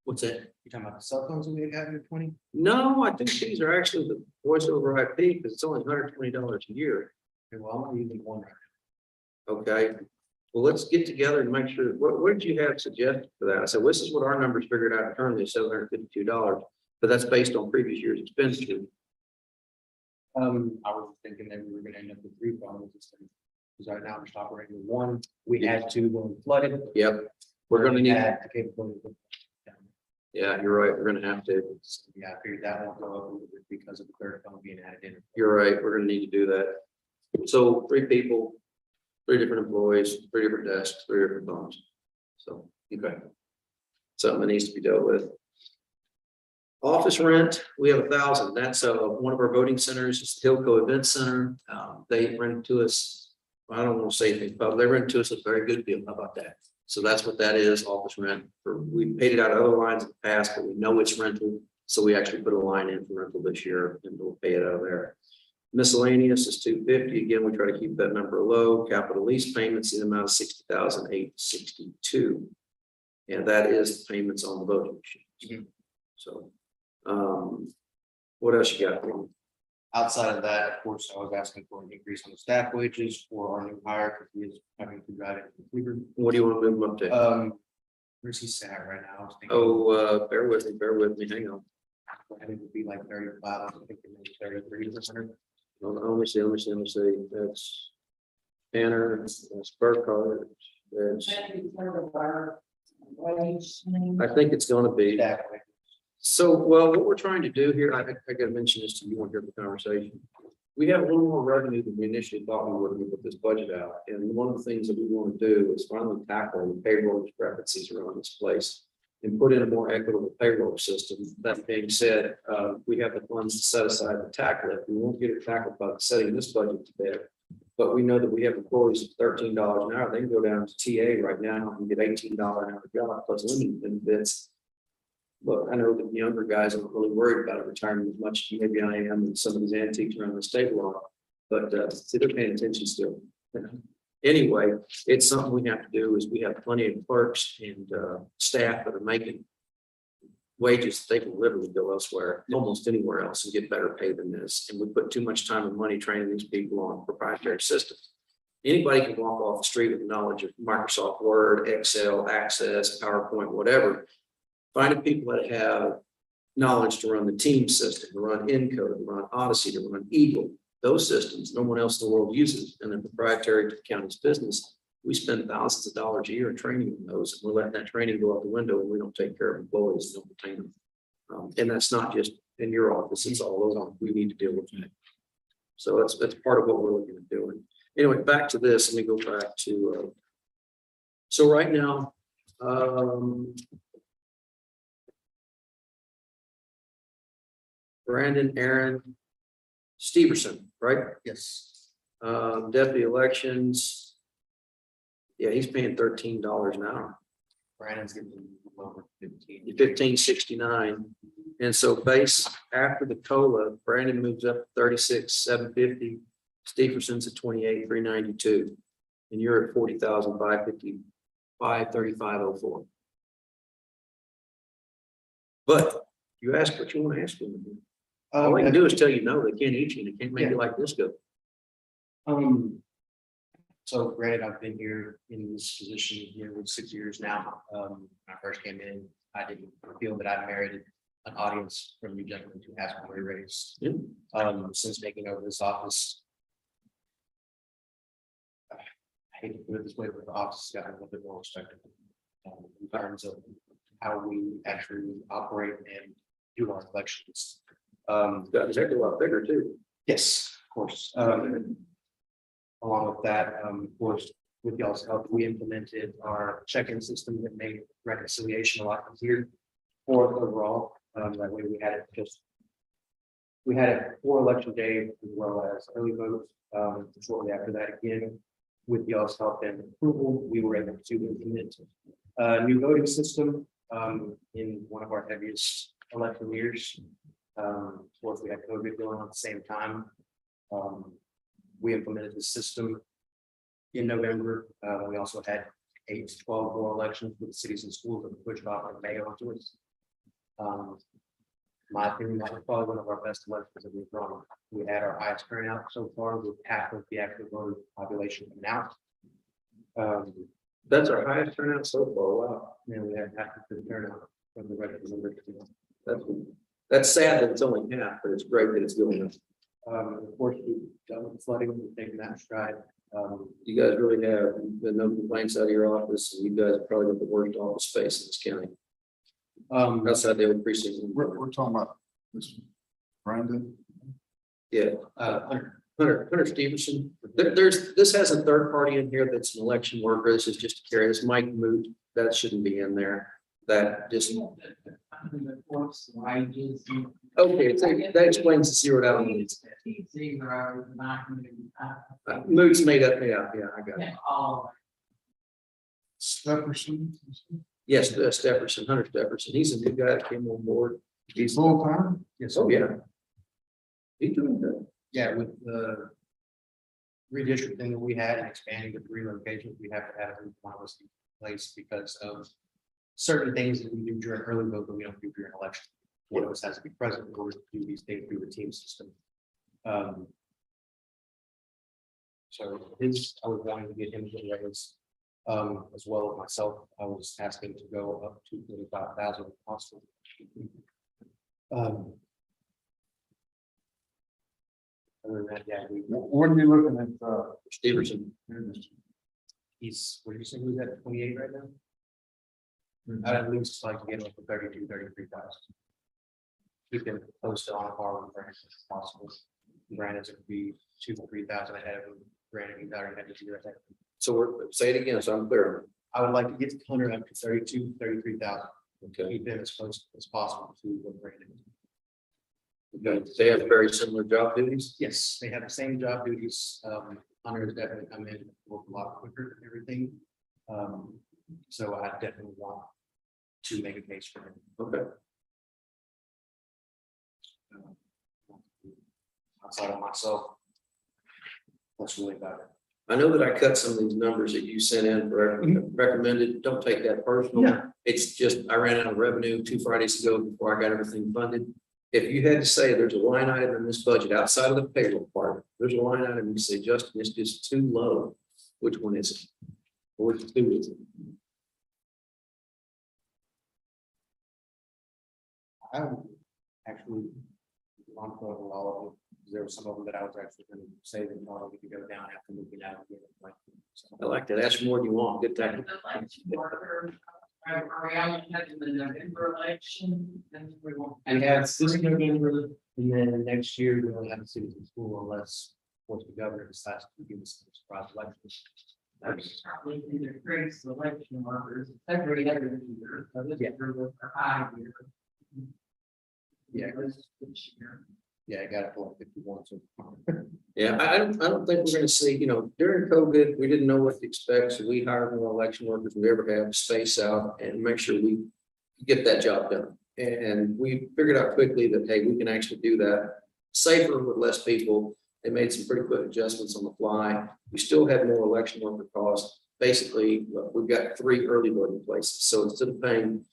what's that? You're talking about the cell phones that we have in 20? No, I think these are actually the voice over IP because it's only $120 a year. Okay, well, I'm only using one right Okay, well, let's get together and make sure, what did you have suggested for that? I said, well, this is what our numbers figured out currently, $752, but that's based on previous year's expenditure. now. I was thinking that we were gonna end up with 3 phones instead of, because right now we're just operating with 1. We had 2 when we flooded. Yep, we're gonna need, Add the capability of- yeah, you're right, we're gonna have to, Yeah, I figured that won't go up a little bit because of the third phone being added in. you're right, we're gonna need to do that. So 3 people, 3 different employees, 3 different desks, 3 different phones. So, okay. Something that needs to be dealt with. Office rent, we have 1,000. That's one of our voting centers, it's the Hillco Event Center. They rent to us. I don't want to say anything, but they rent to us a very good deal. How about that? So that's what that is, office rent. We paid it out of other lines in the past, but we know it's rental. So we actually put a line in for rental this year and we'll pay it out of there. Miscellaneous is 250. Again, we try to keep that number low. Capital lease payments in the amount of 60,862. And that is the payments on the voting machines. So, what else you got? Outside of that, of course, I was asking for an increase on the staff wages for our new hire, because he is having to drive it to Cleveland. What do you want to move them up to? Where's he sat right now? I was thinking- Oh, bear with me, hang on. I think it would be like 35, I think maybe 33. Let me see, that's Tanner, that's Burkhardt, that's, Maybe part of our wage thing. I think it's gonna be. Exactly. So, well, what we're trying to do here, I gotta mention this to you on here in the conversation. We have a little more revenue than we initially thought we would when we put this budget out. And one of the things that we want to do is finally tackle the payroll discrepancies around this place and put in a more equitable payroll system. That being said, we have the funds to set aside to tackle it. We won't get it tackled by setting this budget to bed. But we know that we have employees of $13 an hour. They can go down to TA right now and get $18 an hour job plus limited benefits. Look, I know that the younger guys aren't really worried about retirement as much as maybe I am and some of these antiques around the state law. But see, they're paying attention still. Anyway, it's something we have to do is we have plenty of clerks and staff that are making wages. They can literally go elsewhere, almost anywhere else and get better pay than this. And we put too much time and money training these people on proprietary systems. Anybody can walk off the street with knowledge of Microsoft Word, Excel, Access, PowerPoint, whatever. Finding people that have knowledge to run the team system, to run Encode, to run Odyssey, to run Eagle, those systems no one else in the world uses, and they're proprietary to the county's business. We spend thousands of dollars a year in training on those, and we're letting that training go out the window, and we don't take care of employees, don't retain them. And that's not just in your office; it's all over. We need to deal with that. So that's part of what we're looking at doing. Anyway, back to this. Let me go back to. So right now. Brandon Aaron Steverson, right? Yes. Deputy elections. Yeah, he's paying $13 an hour, Brandon's getting over 15. 1569. And so base after the COLA, Brandon moves up to 36,750. Steverson's at 28,392. And you're at 40,550, 535.04. But you ask what you want to ask them. All they can do is tell you no, they can't eat you, and they can't make it like this go. So granted, I've been here in this position here with 6 years now. When I first came in, I didn't feel that I merited an audience from you gentlemen to ask for a raise. Yeah. Since taking over this office. I hate to put it this way, but the office has gotten a little bit more respectable. In terms of how we actually operate and do our elections. Got his heck a lot bigger too. Yes, of course. Along with that, of course, with y'all's help, we implemented our check-in system that made reconciliation a lot easier for us overall. That way we had it for election day as well as early votes. Shortly after that, again, with y'all's help and approval, we were able to implement a new voting system in one of our heaviest election years. Of course, we had COVID going on at the same time. We implemented the system in November. We also had 8 to 12 more elections with the cities and schools that we pushed off in May onto us. My opinion, that was probably one of our best elections that we've run. We had our highest turnout so far with half of the active voter population coming out. That's our highest turnout so far. Wow. And we had half of the turnout from the registered. That's sad that it's only half, but it's great that it's going up. Of course, we've done with the flooding, we've taken that stride. You guys really have the no complaints out of your office, and you guys probably got the worst office space in this county. Outside the old precinct. We're talking about this Brandon. Yeah, Hunter Stevenson. This has a third party in here that's an election worker. This is just to carry this Mike Moot. That shouldn't be in there. That just. Okay, so that explains the zeroed out. Moot's made up. Yeah, I got it. Stepperson. Yes, Stepperson, Hunter Stepperson. He's a new guy that came on board. He's Full time? Yes. Oh, yeah. He's doing good. Yeah, with the redistricting that we had and expanding the 3 locations, we have to have a policy in place because of certain things that we do during early vote, but we don't do during election. One of us has to be present in order to do these things through the team system. So I was wanting to get him to raise, as well as myself. I was asking to go up to 25,000 possible. Other than that, yeah, What are you looking at, Stevenson, he's, what did you say, he was at 28 right now? I'd at least like to get him up to 33,000. Keep him close to on par with Brandon if possible. Brandon's gonna be 2,000 to 3,000 ahead of him. Brandon, he's already had to do that. so say it again, so I'm clear. I would like to get Hunter up to 33,000. Okay, Keep him as close as possible to what Brandon is. okay, they have very similar job duties. Yes, they have the same job duties. Hunter has definitely come in, work a lot quicker and everything. So I definitely want to make a case for him. Okay, Outside of myself. That's really about it. I know that I cut some of these numbers that you sent in for recommended, don't take that personal. Yeah. It's just, I ran out of revenue 2 Fridays ago before I got everything funded. If you had to say there's a line item in this budget outside of the payroll part, there's a line item you say, Justin, it's just too low. Which one is it? Or which two is it? I would actually want to over all of them. There were some of them that I was actually going to say that we could go down after looking at it. I like that. That's more than you want. Good The thing. election worker, are we only having the November election? And we won't. And that's this November, and then next year we only have the cities in school unless, of course, the governor decides to give us a surprise election. That's probably in the increase election workers every other year, so this Yeah. year was a high year. Yeah. This year. Yeah, I got it for 51. So Yeah, I don't think we're gonna see, during COVID, we didn't know what to expect, so we hired more election workers than we ever have, space out and make sure we get that job done. And we figured out quickly that, hey, we can actually do that safer with less people. They made some pretty quick adjustments on the fly. We still had more election worker costs. Basically, we've got 3 early voting places, so instead of paying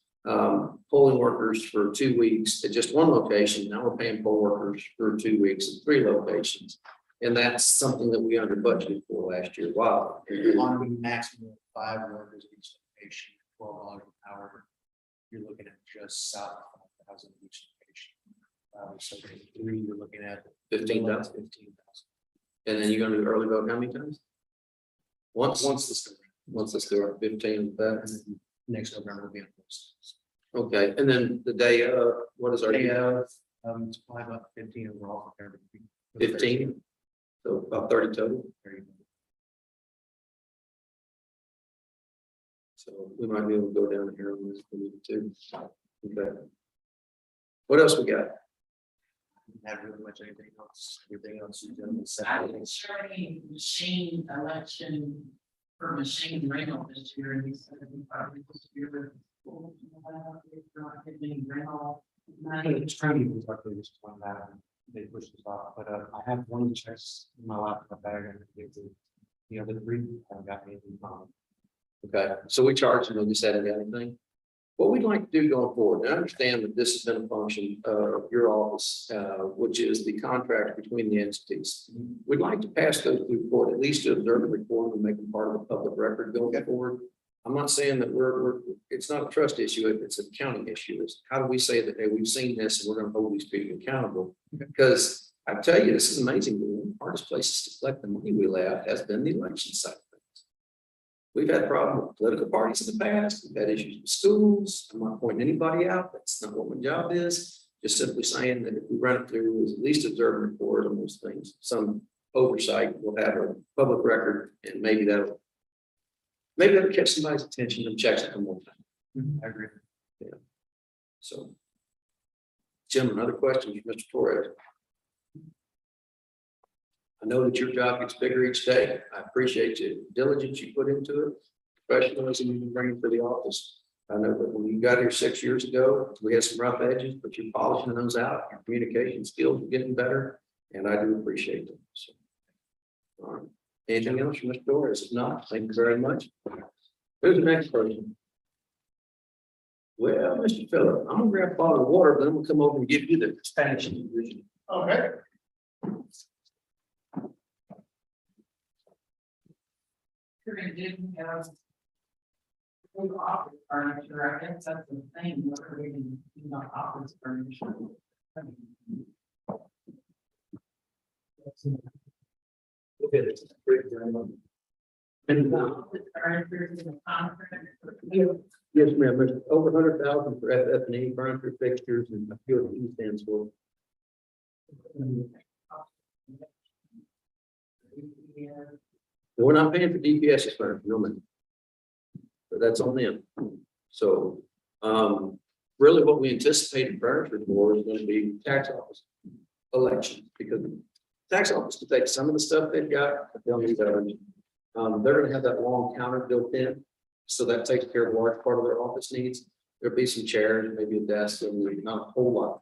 polling workers for 2 weeks at just one location, now we're paying poll workers for 2 weeks at 3 locations. And that's something that we under budgeted for last year. Wow. on a maximum of 5 workers each location, $12 an hour. You're looking at just south of 5,000 each location. So for 3, you're looking at 15,000. 15,000. And then you're gonna do early vote how many times? Once Once this. let's do our 15 with that. And then next November will be on those. Okay, and then the day, what is our Day of, it's probably about 15 overall. for everything. 15? So about 30 total. So we might be able to go down here on this if we need to. Okay. What else we got? Not really much anything else. Everything else is done. I was sure any machine election for machine rental this year, and he said we probably this year. Not getting rental money. It's trying to exactly just one that they push this off, but I have one checks in my laptop bag and give to the other 3. I haven't got anything from Okay, so we charge them, we just hadn't got anything. What we'd like to do going forward, and I understand that this has been a function of your office, which is the contract between the entities. We'd like to pass those through court, at least to observe and record and make them part of the public record going forward. I'm not saying that it's not a trust issue, it's an accounting issue. It's how do we say that, hey, we've seen this and we're gonna hold these people accountable? Because I tell you, this is amazing. One of the hardest places to collect the money we lay out has been the election side of things. We've had problems with political parties in the past. We've had issues with schools. I'm not pointing anybody out. That's not what my job is. Just simply saying that if we run it through, is at least observe and report on those things. Some oversight, we'll have a public record and maybe that'll catch somebody's attention and checks it one more time. I agree. So. Jim, another question, Mr. Torres. I know that your job gets bigger each day. I appreciate the diligence you put into it, professionalism you've been bringing to the office. I know that when you got here 6 years ago, we had some rough edges, but you're polishing those out. Your communication skills are getting better, and I do appreciate them. So. All right. Anything else from Mr. Torres? If not, thank you very much. Who's the next person? Well, Mr. Phillip, I'm gonna grab a bottle of water, but I'm gonna come over and give you the Spanish version. Okay. You're gonna do, we offer furniture, I guess that's the thing, we're reading, you know, offers furniture. Look at it. And, Furniture is in the contract. yes, ma'am, there's over 100,000 for FF&E furniture fixtures and a few of the E stands for. We're not paying for DPS's furniture, no man. But that's on them. So, really what we anticipated furniture for is gonna be tax office elections, because the tax office to take some of the stuff they've got, but they'll need others. They're gonna have that long counter built in, so that takes care of a large part of their office needs. There'll be some chairs, maybe a desk, and not a whole lot.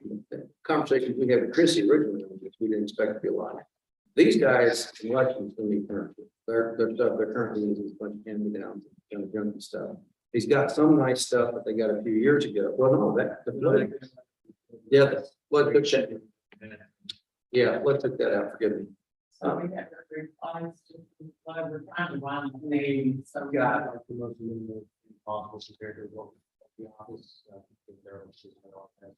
Conversations we had with Chrissy originally, which we didn't expect to be a lot. These guys, elections, gonna need furniture. Their stuff, their current needs is a bunch of hand-me-downs, kind of junk stuff. He's got some nice stuff that they got a few years ago. Well, no, the flood. Yeah, the flood took that. Yeah, flood took that out, forgive me. So we have to replace, we're trying to run the, so we Yeah, got. I'd like the most minimal possible compared to what the office. There was just all that.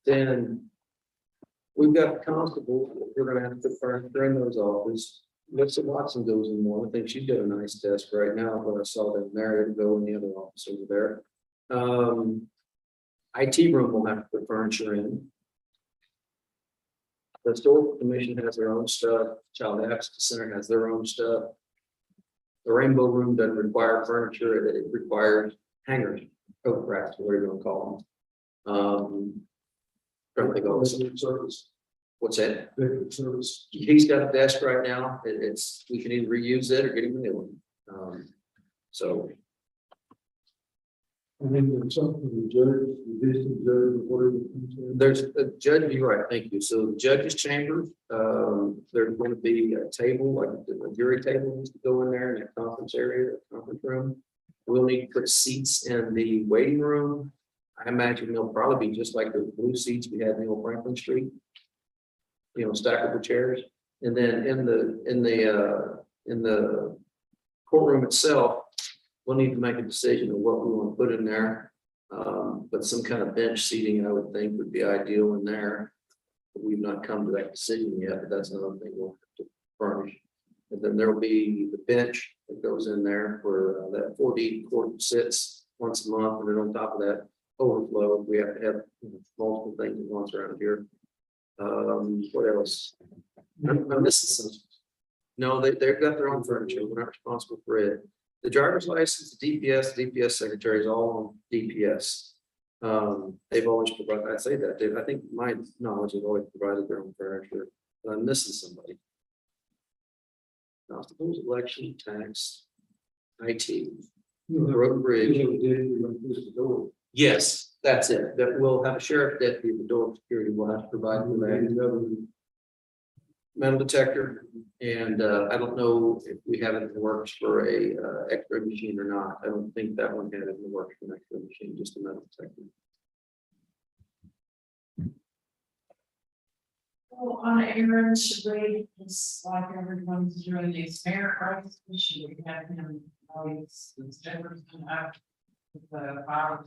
Then we've got the constable, we're gonna have to put furniture in those offices. Lisa Watson goes in one, I think she's got a nice desk right now, but I saw them there, to go in the other office over there. IT room will have to put furniture in. The historical commission has their own stuff, Child Advocacy Center has their own stuff. The Rainbow Room doesn't require furniture, it requires hangers, coat racks, whatever you wanna call them. Trying to think of Veteran service, what's that? veteran service. He's got a desk right now. It's, we can either reuse it or get him a new one. So And then there's something for the judge, the district judge, whatever. there's a judge, you're right, thank you. So the judge's chambers, there's going to be a table, like a jury table needs to go in there in that conference area, conference room. We'll need to put seats in the waiting room. I imagine they'll probably be just like the blue seats we had in the old Franklin Street. You know, stackable chairs. And then in the courtroom itself, we'll need to make a decision of what we want to put in there. But some kind of bench seating, I would think, would be ideal in there. We've not come to that decision yet, but that's another thing we'll have to furnish. And then there'll be the bench that goes in there where that 4D court sits once a month, and then on top of that, overflow, we have to have multiple things at once around here. What else? I'm missing some. No, they've got their own furniture. We're not responsible for it. The driver's license, the DPS secretary is all on DPS. They've always provided, I say that, I think my knowledge has always provided their own furniture, but I'm missing somebody. Constables, election, tax, IT, road bridge. Yes, that's it. That we'll have a sheriff deputy at the door of security. We'll have to provide for that. Metal detector, and I don't know if we have it in the works for a X-ray machine or not. I don't think that one had it in the works for an X-ray machine, just a metal detector. Well, on Aaron, should we, just like everyone's doing these mayor crisis, should we have him, always, the Jefferson up with the fire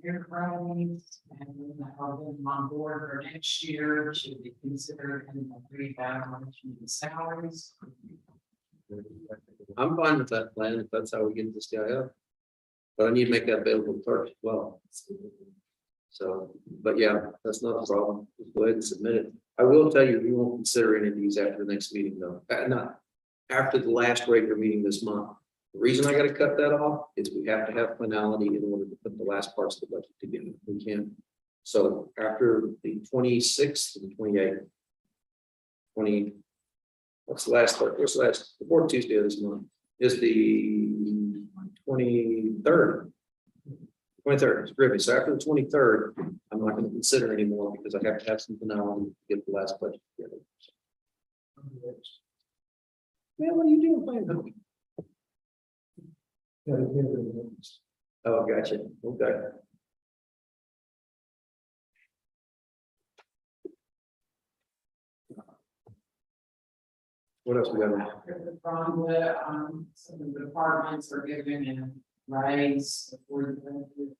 mayor crisis, and then I'll get him on board for next year, should we consider him a reevaluation of the salaries? I'm fine with that plan if that's how we get this guy up. But I need to make that available first as well. So, but yeah, that's not a problem. Just go ahead and submit it. I will tell you, we won't consider any of these after the next meeting though. Not after the last regular meeting this month. The reason I gotta cut that off is we have to have finality in order to put the last parts of the budget together. We can't. So after the 26th to the 28th. What's the last part? What's the last? The fourth Tuesday of this month is the 23rd. 23rd, it's Griffith. So after the 23rd, I'm not going to consider anymore because I have to have some finality to get the last budget together. Man, what are you doing playing hooky? Oh, gotcha. Okay. What else we got? From the, some of the departments are giving a raise before the budget.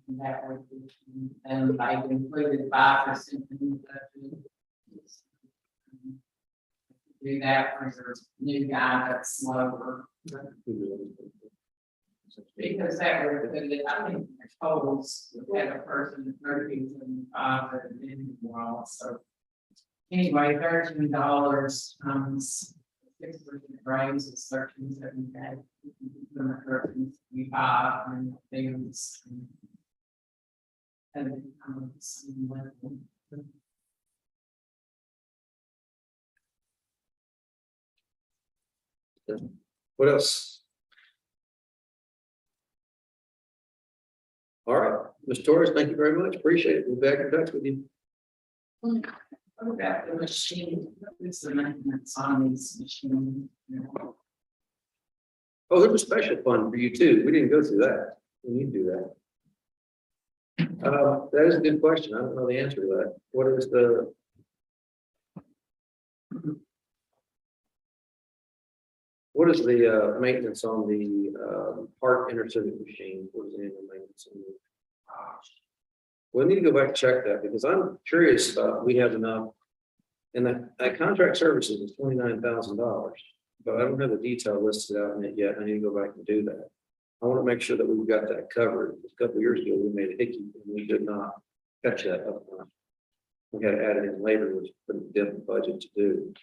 And that would be, and I included 5% in the budget. Do that for your new guy that's slower. Because that would put it, I think, the totals, we had a person, 30,500 and well, so. Anyway, $13 times 6% raise is $13.75. $13.75 and things. And some level. What else? All right, Ms. Torres, thank you very much. Appreciate it. We'll be back in touch with you. What about the machine? What's the maintenance on these machines? Oh, there's a special fund for you too. We didn't go through that. We need to do that. That is a good question. I don't know the answer to that. What is the? What is the maintenance on the Park Intercivic machine? What is the annual maintenance on the? We need to go back and check that because I'm curious about, we have enough. And that contract services is $29,000, but I don't have the detail listed out in it yet. I need to go back and do that. I want to make sure that we've got that covered. A couple of years ago, we made a hickey and we did not catch that up front. We had to add it in later, which was a different budget to do.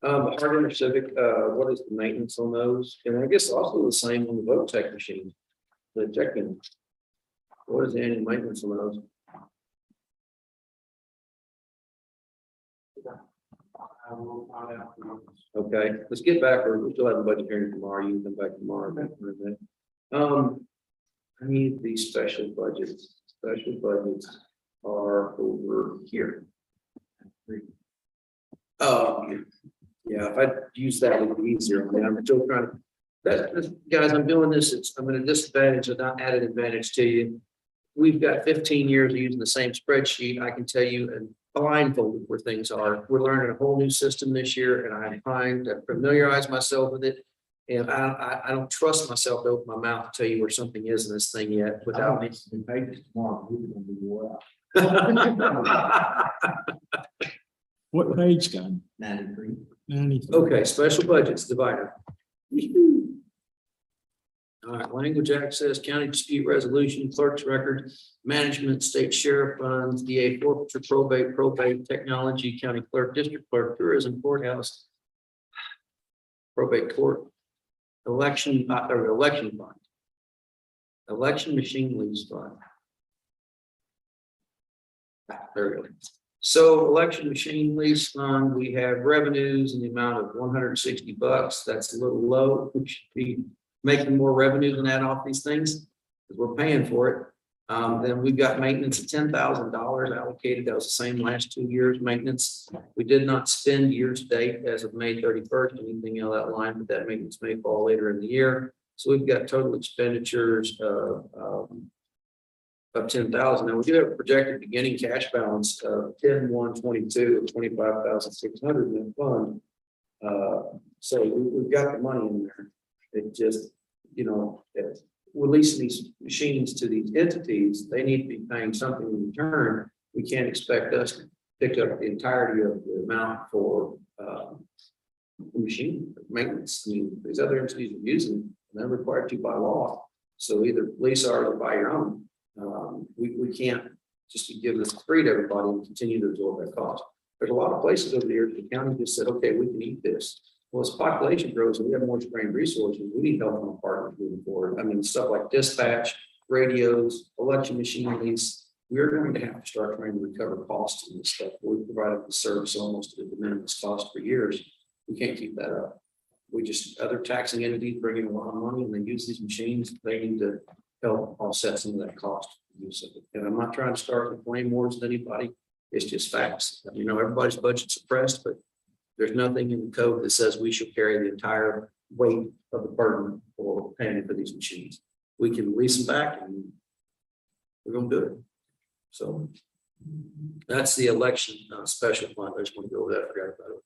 Hard Intercivic, what is the maintenance on those? And I guess also the same on the vote tech machine. The check-in. What is the annual maintenance on those? Okay, let's get back, or we still have a budget hearing tomorrow. You can come back tomorrow. I need these special budgets. Special budgets are over here. Yeah, if I use that, it would be easier. I mean, I'm still trying to, guys, I'm doing this, I'm at a disadvantage and not added advantage to you. We've got 15 years of using the same spreadsheet. I can tell you and blindfolded where things are. We're learning a whole new system this year and I'm trying to familiarize myself with it. And I don't trust myself to open my mouth to tell you where something is in this thing yet without me. What page, Scott? 93. 93. Okay, special budgets divider. All right, language access, county dispute resolution, clerk's record, management, state sheriff funds, DA forfeiture, probate, technology, county clerk, district clerk, tourism, courthouse, probate court, election, or election fund, election machine lease fund. There we go. So election machine lease fund, we have revenues in the amount of $160. That's a little low. We should be making more revenue than that off these things because we're paying for it. Then we've got maintenance of $10,000 allocated. That was the same last 2 years maintenance. We did not spend year to date as of May 31st, anything in that line, but that maintenance may fall later in the year. So we've got total expenditures of 10,000. Now we do have a projected beginning cash balance of 10,122 of 25,600 in the fund. So we've got the money in there. It just, if we're leasing these machines to these entities, they need to be paying something in return. We can't expect us to pick up the entirety of the amount for machine maintenance. I mean, these other entities are using, and they're required to by law. So either lease ours or buy your own. We can't just give this free to everybody and continue to absorb that cost. There's a lot of places over there the county just said, okay, we can eat this. Well, as population grows and we have more strained resources, we need help from partners moving forward. I mean, stuff like dispatch, radios, election machine lease. We're going to have to start trying to recover costs in this stuff. We've provided the service almost at the minimum cost for years. We can't keep that up. We just, other taxing entities bring in a lot of money and they use these machines. They need to help offset some of that cost. And I'm not trying to start the flame wars with anybody. It's just facts. Everybody's budget's suppressed, but there's nothing in the code that says we should carry the entire weight of the burden for paying for these machines. We can lease them back and we're going to do it. So That's the election special fund. I just want to go over that. I forgot about it.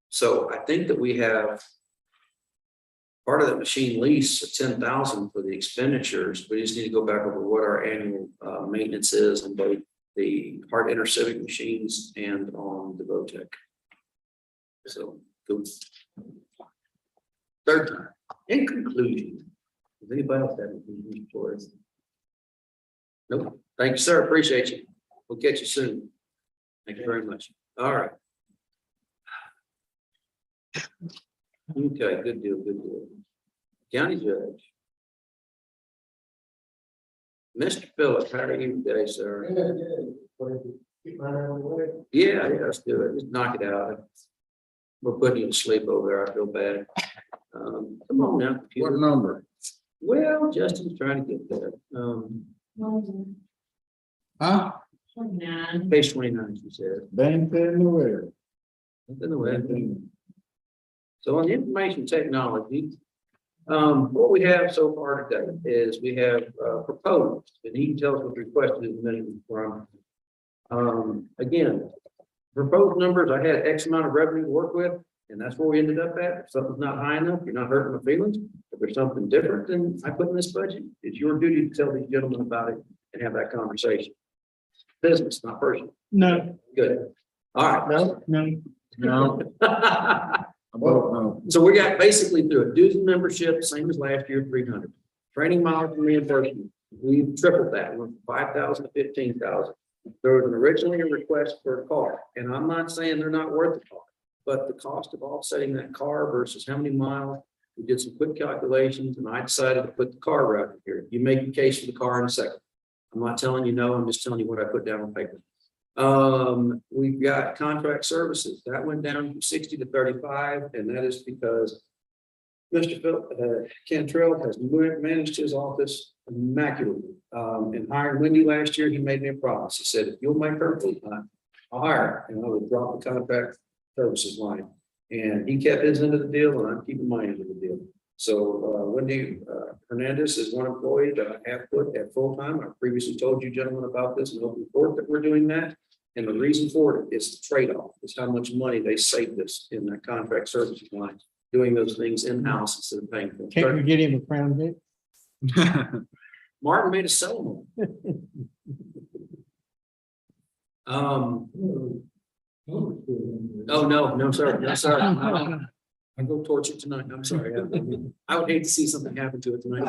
So I think that we have part of that machine lease of 10,000 for the expenditures. We just need to go back over what our annual maintenance is on both the Hart InterCivic machines and on the Votech. So, go. Third time. In conclusion, does anybody else have anything for us? Nope. Thank you, sir. Appreciate you. We'll catch you soon. Thank you very much. All right. Okay, good deal, good deal. County Judge. Mr. Phillips, how are you today, sir? Keep my eye on the way. Yeah, let's do it. Just knock it out. We're putting you to sleep over there. I feel bad. Come on now. What computer. number? Well, Justin's trying to get there. Huh? 29. Page 29, she said. Bang, bang, away. Nothing to add. So on the information technology, what we have so far today is we have proposed, and he can tell us what's requested in a minute from. Again, proposed numbers, I had X amount of revenue to work with, and that's where we ended up at. If something's not high enough, you're not hurting my feelings. If there's something different than I put in this budget, it's your duty to tell these gentlemen about it and have that conversation. Business, not personal. No, Good. All right. no. No, about no. So we got basically through a dues and membership, same as last year, 300. Training mileage and reimbursement, we've tripled that, went from 5,000 to 15,000. There was originally a request for a car, and I'm not saying they're not worth the car, but the cost of offsetting that car versus how many miles, we did some quick calculations, and I decided to put the car route in here. You make your case for the car in a second. I'm not telling you no, I'm just telling you what I put down on paper. We've got contract services that went down from 60 to 35, and that is because Mr. Cantrell has managed his office immaculately. In hiring Wendy last year, he made me a promise. He said, if you'll make her full time, I'll hire her, and I would drop the contract services line. And he kept his end of the deal, and I'm keeping my end of the deal. So Wendy Hernandez is one employee that I have put at full time. I previously told you gentlemen about this in open court that we're doing that. And the reason for it is the trade-off, is how much money they saved us in that contract services line, doing those things in-house instead of paying for them. Can't we get him a Crown Vic? Martin made a sell them. Oh, no, sir, no, sir. I go torture tonight. I'm sorry. I would hate to see something happen to it tonight.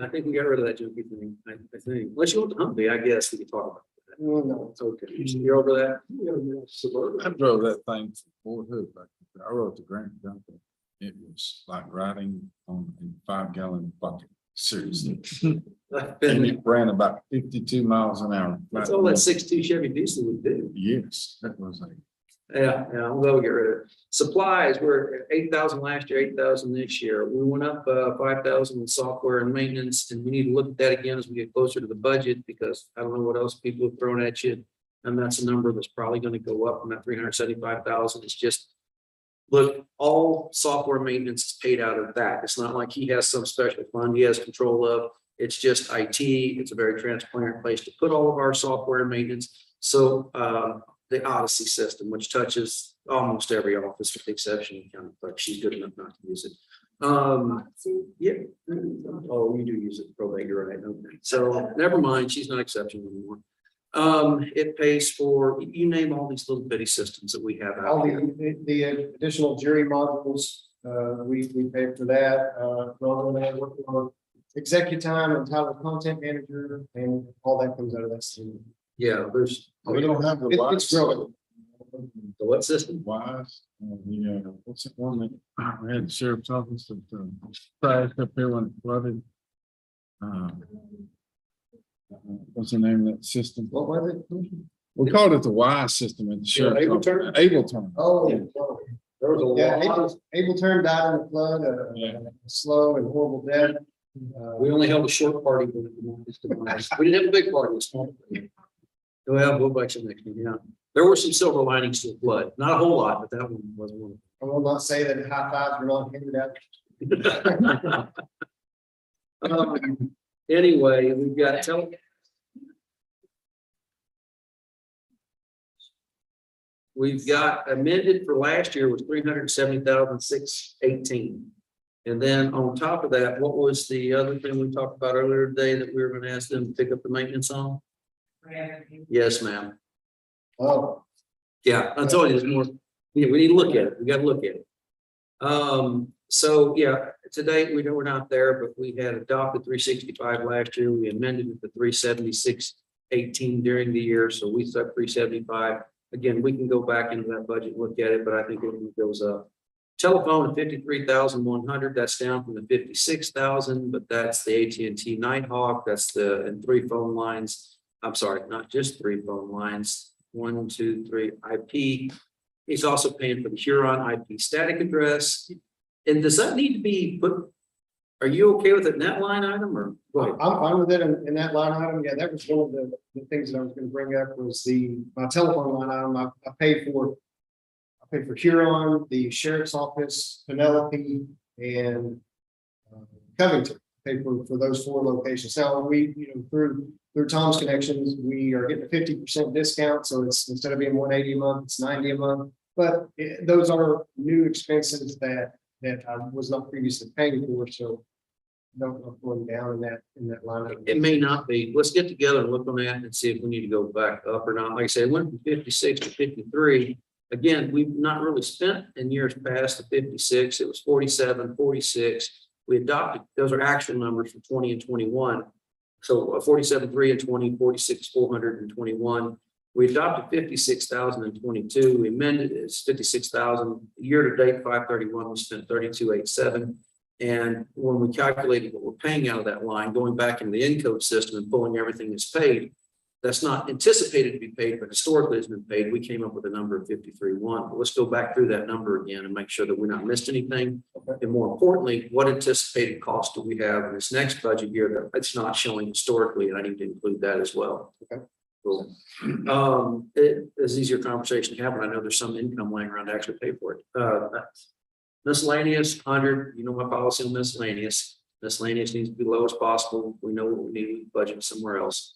I think we got rid of that junkie thing. I think, unless you want the Humvee, I guess we could talk about that. No. It's okay. You're over that? I drove that thing from Fort Hood back. I rode the Grand Junction. It was like riding on a 5-gallon bucket. Seriously. I've And been- it ran about 52 miles an hour. That's all that 6.2 Chevy diesel would do. Yes, that was a. Yeah, I'm gonna get rid of it. Supplies, we're at 8,000 last year, 8,000 this year. We went up 5,000 in software and maintenance, and we need to look at that again as we get closer to the budget, because I don't know what else people have thrown at you. And that's a number that's probably gonna go up from that 375,000. It's just, look, all software maintenance is paid out of that. It's not like he has some special fund he has control of. It's just IT. It's a very transparent place to put all of our software and maintenance. So the Odyssey system, which touches almost every office with the exception of county clerk. She's good enough not to use it. Yeah. Oh, you do use it, probate, you're right. Okay. So never mind, she's not exceptional anymore. It pays for, you name all these little bitty systems that we have All out here. the additional jury modules, we paid for that, working on executive time and title content manager, and all that comes out of that. Yeah, there's We don't have the It's growing. the what system? Wise, what's it one that we had the sheriff's office that crashed up here when it flooded? What's the name of that system? What was it? We called it the Wise system at the sheriff's office. Ableton? Ableton. Oh, There was a yeah, lot. Able Turn died in the flood, Yeah. a slow and horrible death. We only held a short party. When we didn't have a big party, a small party. We'll bet you next one, yeah. There were some silver linings to the flood, not a whole lot, but that one was one. I will not say that high fives were not handed out. Anyway, we've got we've got amended for last year was 370,618. And then on top of that, what was the other thing we talked about earlier today that we were gonna ask them to pick up the maintenance on? Yes, ma'am. Oh, Yeah, I told you there's more. Yeah, we need to look at it. We gotta look at it. So yeah, today we know we're not there, but we had adopted 365 last year. We amended it to 376.18 during the year, so we stuck 375. Again, we can go back into that budget, and look at it, but I think it goes up. Telephone 53,100, that's down from the 56,000, but that's the AT&T Nighthawk, that's and 3 phone lines. I'm sorry, not just 3 phone lines, 1, 2, 3 IP. He's also paying for the Huron IP static address. And does that need to be put? Are you okay with it in that line item or? Go ahead. I'm fine with it in that line item. Yeah, that was one of the things that I was gonna bring up was my telephone line item. I paid for Huron, the sheriff's office, Penelope, and Covington. Paid for those 4 locations. Now, we, through Tom's connections, we are getting a 50% discount. So it's instead of being 180 a month, it's 90 a month. But those are new expenses that I was not previously paying for. So don't going down in that line item. It may not be. Let's get together and look on that and see if we need to go back up or not. Like I said, it went from 56 to 53. Again, we've not really spent in years past the 56. It was 47, 46. We adopted, those are actual numbers for 20 and 21. So 47,3 and 20, 46,421. We adopted 56,022. We amended it. It's 56,000. Year to date, 5/31, we spent 32,870. And when we calculated what we're paying out of that line, going back into the Encode system and pulling everything that's paid, that's not anticipated to be paid, but historically has been paid. We came up with a number of 53,1. But let's go back through that number again and make sure that we're not missed anything. And more importantly, what anticipated cost do we have in this next budget year that it's not showing historically, and I need to include that as well. Okay. Cool. It's easier conversation to have, and I know there's some income laying around to actually pay for it. Miscellaneous 100, you know my policy on miscellaneous. Miscellaneous needs to be low as possible. We know what we need, we budget somewhere else.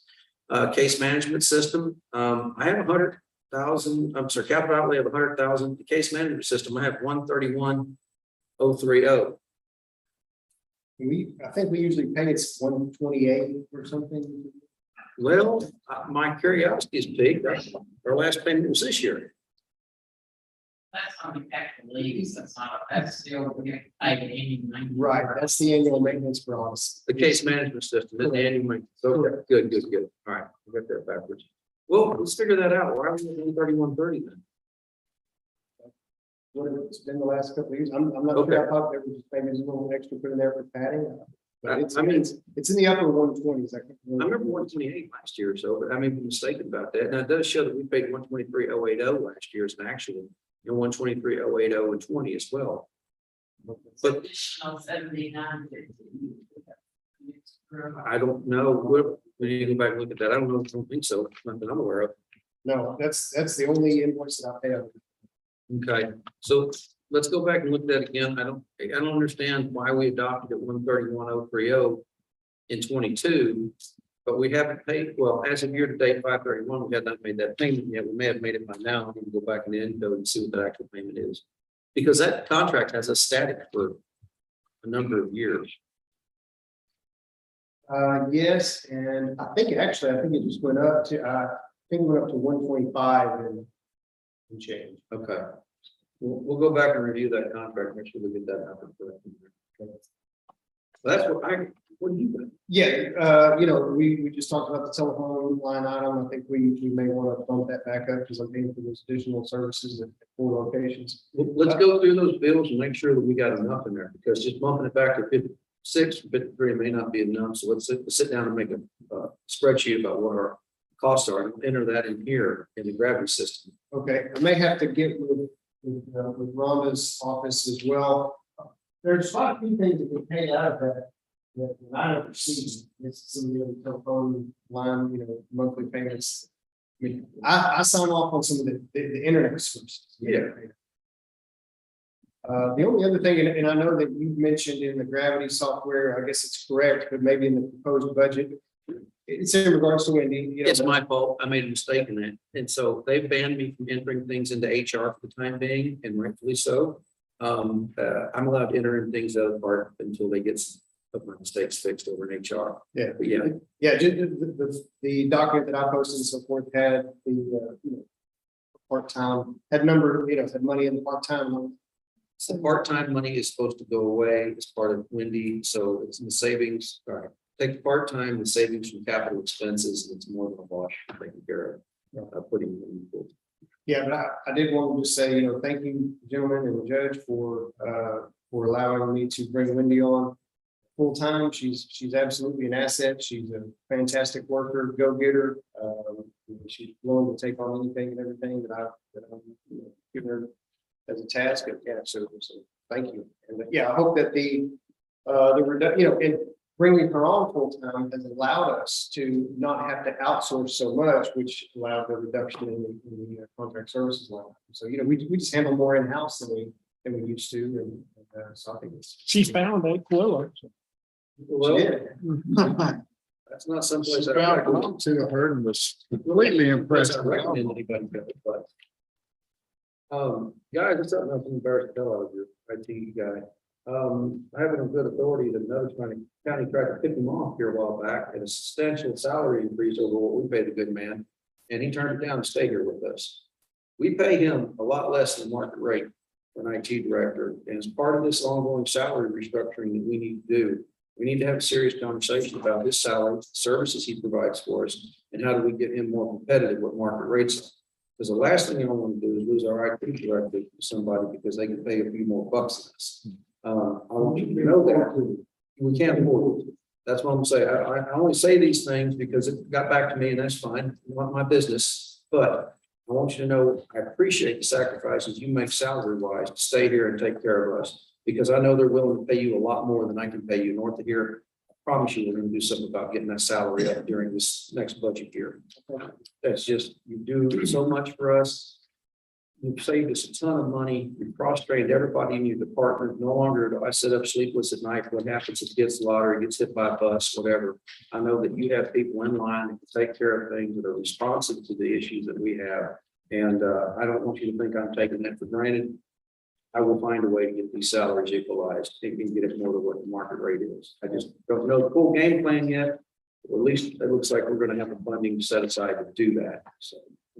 Case management system, I have 100,000, I'm sorry, capital outlay of 100,000. The case management system, I have 131,030. I think we usually pay it's 128 or something. Well, my curiosity is big. Our last payment was this year. That's on the actual leaves, that's still, we have to pay it anyway. Right, that's the annual maintenance for us. The case management system, is the annual maintenance. Okay, good. All right, we got that backwards. Well, let's figure that out. Why are we at 131,30 then? What it's been the last couple of years. I'm not Okay. sure. I thought there was just maybe a little extra put in there for padding. But I mean, it's in the upper 120s. I remember 128 last year or so, but I may be mistaken about that. Now, it does show that we paid 123,080 last year as an actual, and 123,080 and 20 as well. But Additional 79.50. I don't know. We need to go back and look at that. I don't know. I don't think so. Not that I'm aware of. No, that's the only invoice that I pay. Okay, so let's go back and look at that again. I don't understand why we adopted it 131,030 in 22, but we haven't paid, well, as of year to date, 5/31, we have not made that payment yet. We may have made it by now. We can go back in the Encode and see what the actual payment is. Because that contract has a static for a number of years. Yes, and I think it just went up to, I think it went up to 125 and change. Okay. We'll go back and review that contract, make sure we get that number correct. So that's what do you think? Yeah, we just talked about the telephone line item. I think we may want to bump that back up because I'm paying for those additional services at 4 locations. Let's go through those bills and make sure that we got enough in there, because just bumping it back to 56, 53 may not be enough. So let's sit down and make a spreadsheet about what our costs are and enter that in here in the gravity system. Okay, I may have to get with Rhonda's office as well. There's quite a few things that we pay out of that I never see. It's some of the other telephone line, monthly payments. I mean, I sign off on some of the internet services. Yeah. The only other thing, and I know that you mentioned in the Gravity software, I guess it's correct, but maybe in the proposed budget, it's in regards to Wendy, you know. It's my fault. I made a mistake in that. And so they banned me from entering things into HR for the time being, and rightfully so. I'm allowed to enter in things out of the part until they get my mistakes fixed over in HR. Yeah. But yeah, Yeah, just the document that I posted and so forth had the, you know, part-time, had number, you know, had money in the part-time. so part-time money is supposed to go away as part of Wendy, so it's in the savings. All right, take the part-time, the savings from capital expenses, and it's more than a wash taken care of. Putting it in the. Yeah, but I did want to just say, you know, thank you, gentlemen and the judge for allowing me to bring Wendy on full-time. She's absolutely an asset. She's a fantastic worker, go-getter. She's willing to take on anything and everything that I'm you know, giving her as a task. And yeah, so thank you. And yeah, I hope that the you know, in bringing her on full-time has allowed us to not have to outsource so much, which allowed the reduction in the contract services line. So, you know, we just handle more in-house than we used to. And so I think She found that quiller. Well, yeah. that's not someplace. She I found recommend- one to her and was completely impressed. I recommend anybody go, but. Guys, it's something I'm embarrassed to tell out of your IT guy. I have it on good authority that another county tried to pick him off here a while back at a substantial salary increase over what we paid the good man. And he turned it down to stay here with us. We pay him a lot less than market rate for an IT director. And as part of this ongoing salary restructuring that we need to do, we need to have a serious conversation about his salary, services he provides for us, and how do we get him more competitive with market rates. Because the last thing I want to do is lose our IT director to somebody because they can pay a few more bucks than us. I want you to know that we can't afford it. That's what I'm saying. I only say these things because it got back to me, and that's fine, not my business. But I want you to know, I appreciate the sacrifices you make salary wise to stay here and take care of us. Because I know they're willing to pay you a lot more than I can pay you north of here. I promise you, we're going to do something about getting that salary up during this next budget year. That's just, you do so much for us. You've saved us a ton of money. You prostrated everybody in your department. No longer do I sit up sleepless at night. What happens if it gets lottery, gets hit by a bus, whatever. I know that you have people in line that can take care of things that are responsive to the issues that we have. And I don't want you to think I'm taking that for granted. I will find a way to get these salaries equalized and get it more to what the market rate is. I just don't know the full game plan yet. Or at least it looks like we're going to have the funding set aside to do that. So.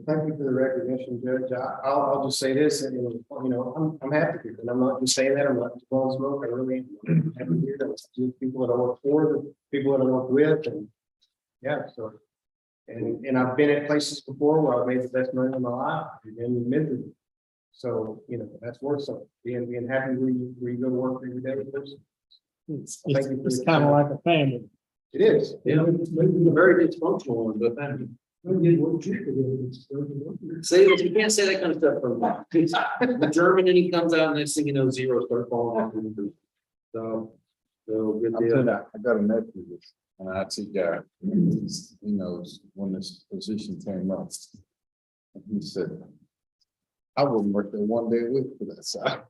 Thank you for the recognition, Judge. I'll just say this, and you know, I'm happy here, and I'm not just saying that, I'm not just blowing smoke. I really am happy here. That's the people that I work for, the people that I work with, and yeah, so. And I've been at places before where I've made the best money in my life, and miserable. So, you know, that's worth something. Being happy where you go to work every day. It's Thank you for your kind of time. like a family. It is. Yeah, maybe a very dysfunctional one, but then. See, you can't say that kind of stuff from the German, and he comes out and next thing you know, zeros start falling off. So good I deal. got a nephew, an IT guy. He knows when this position came up. And he said, I wouldn't work there one day a week for that side.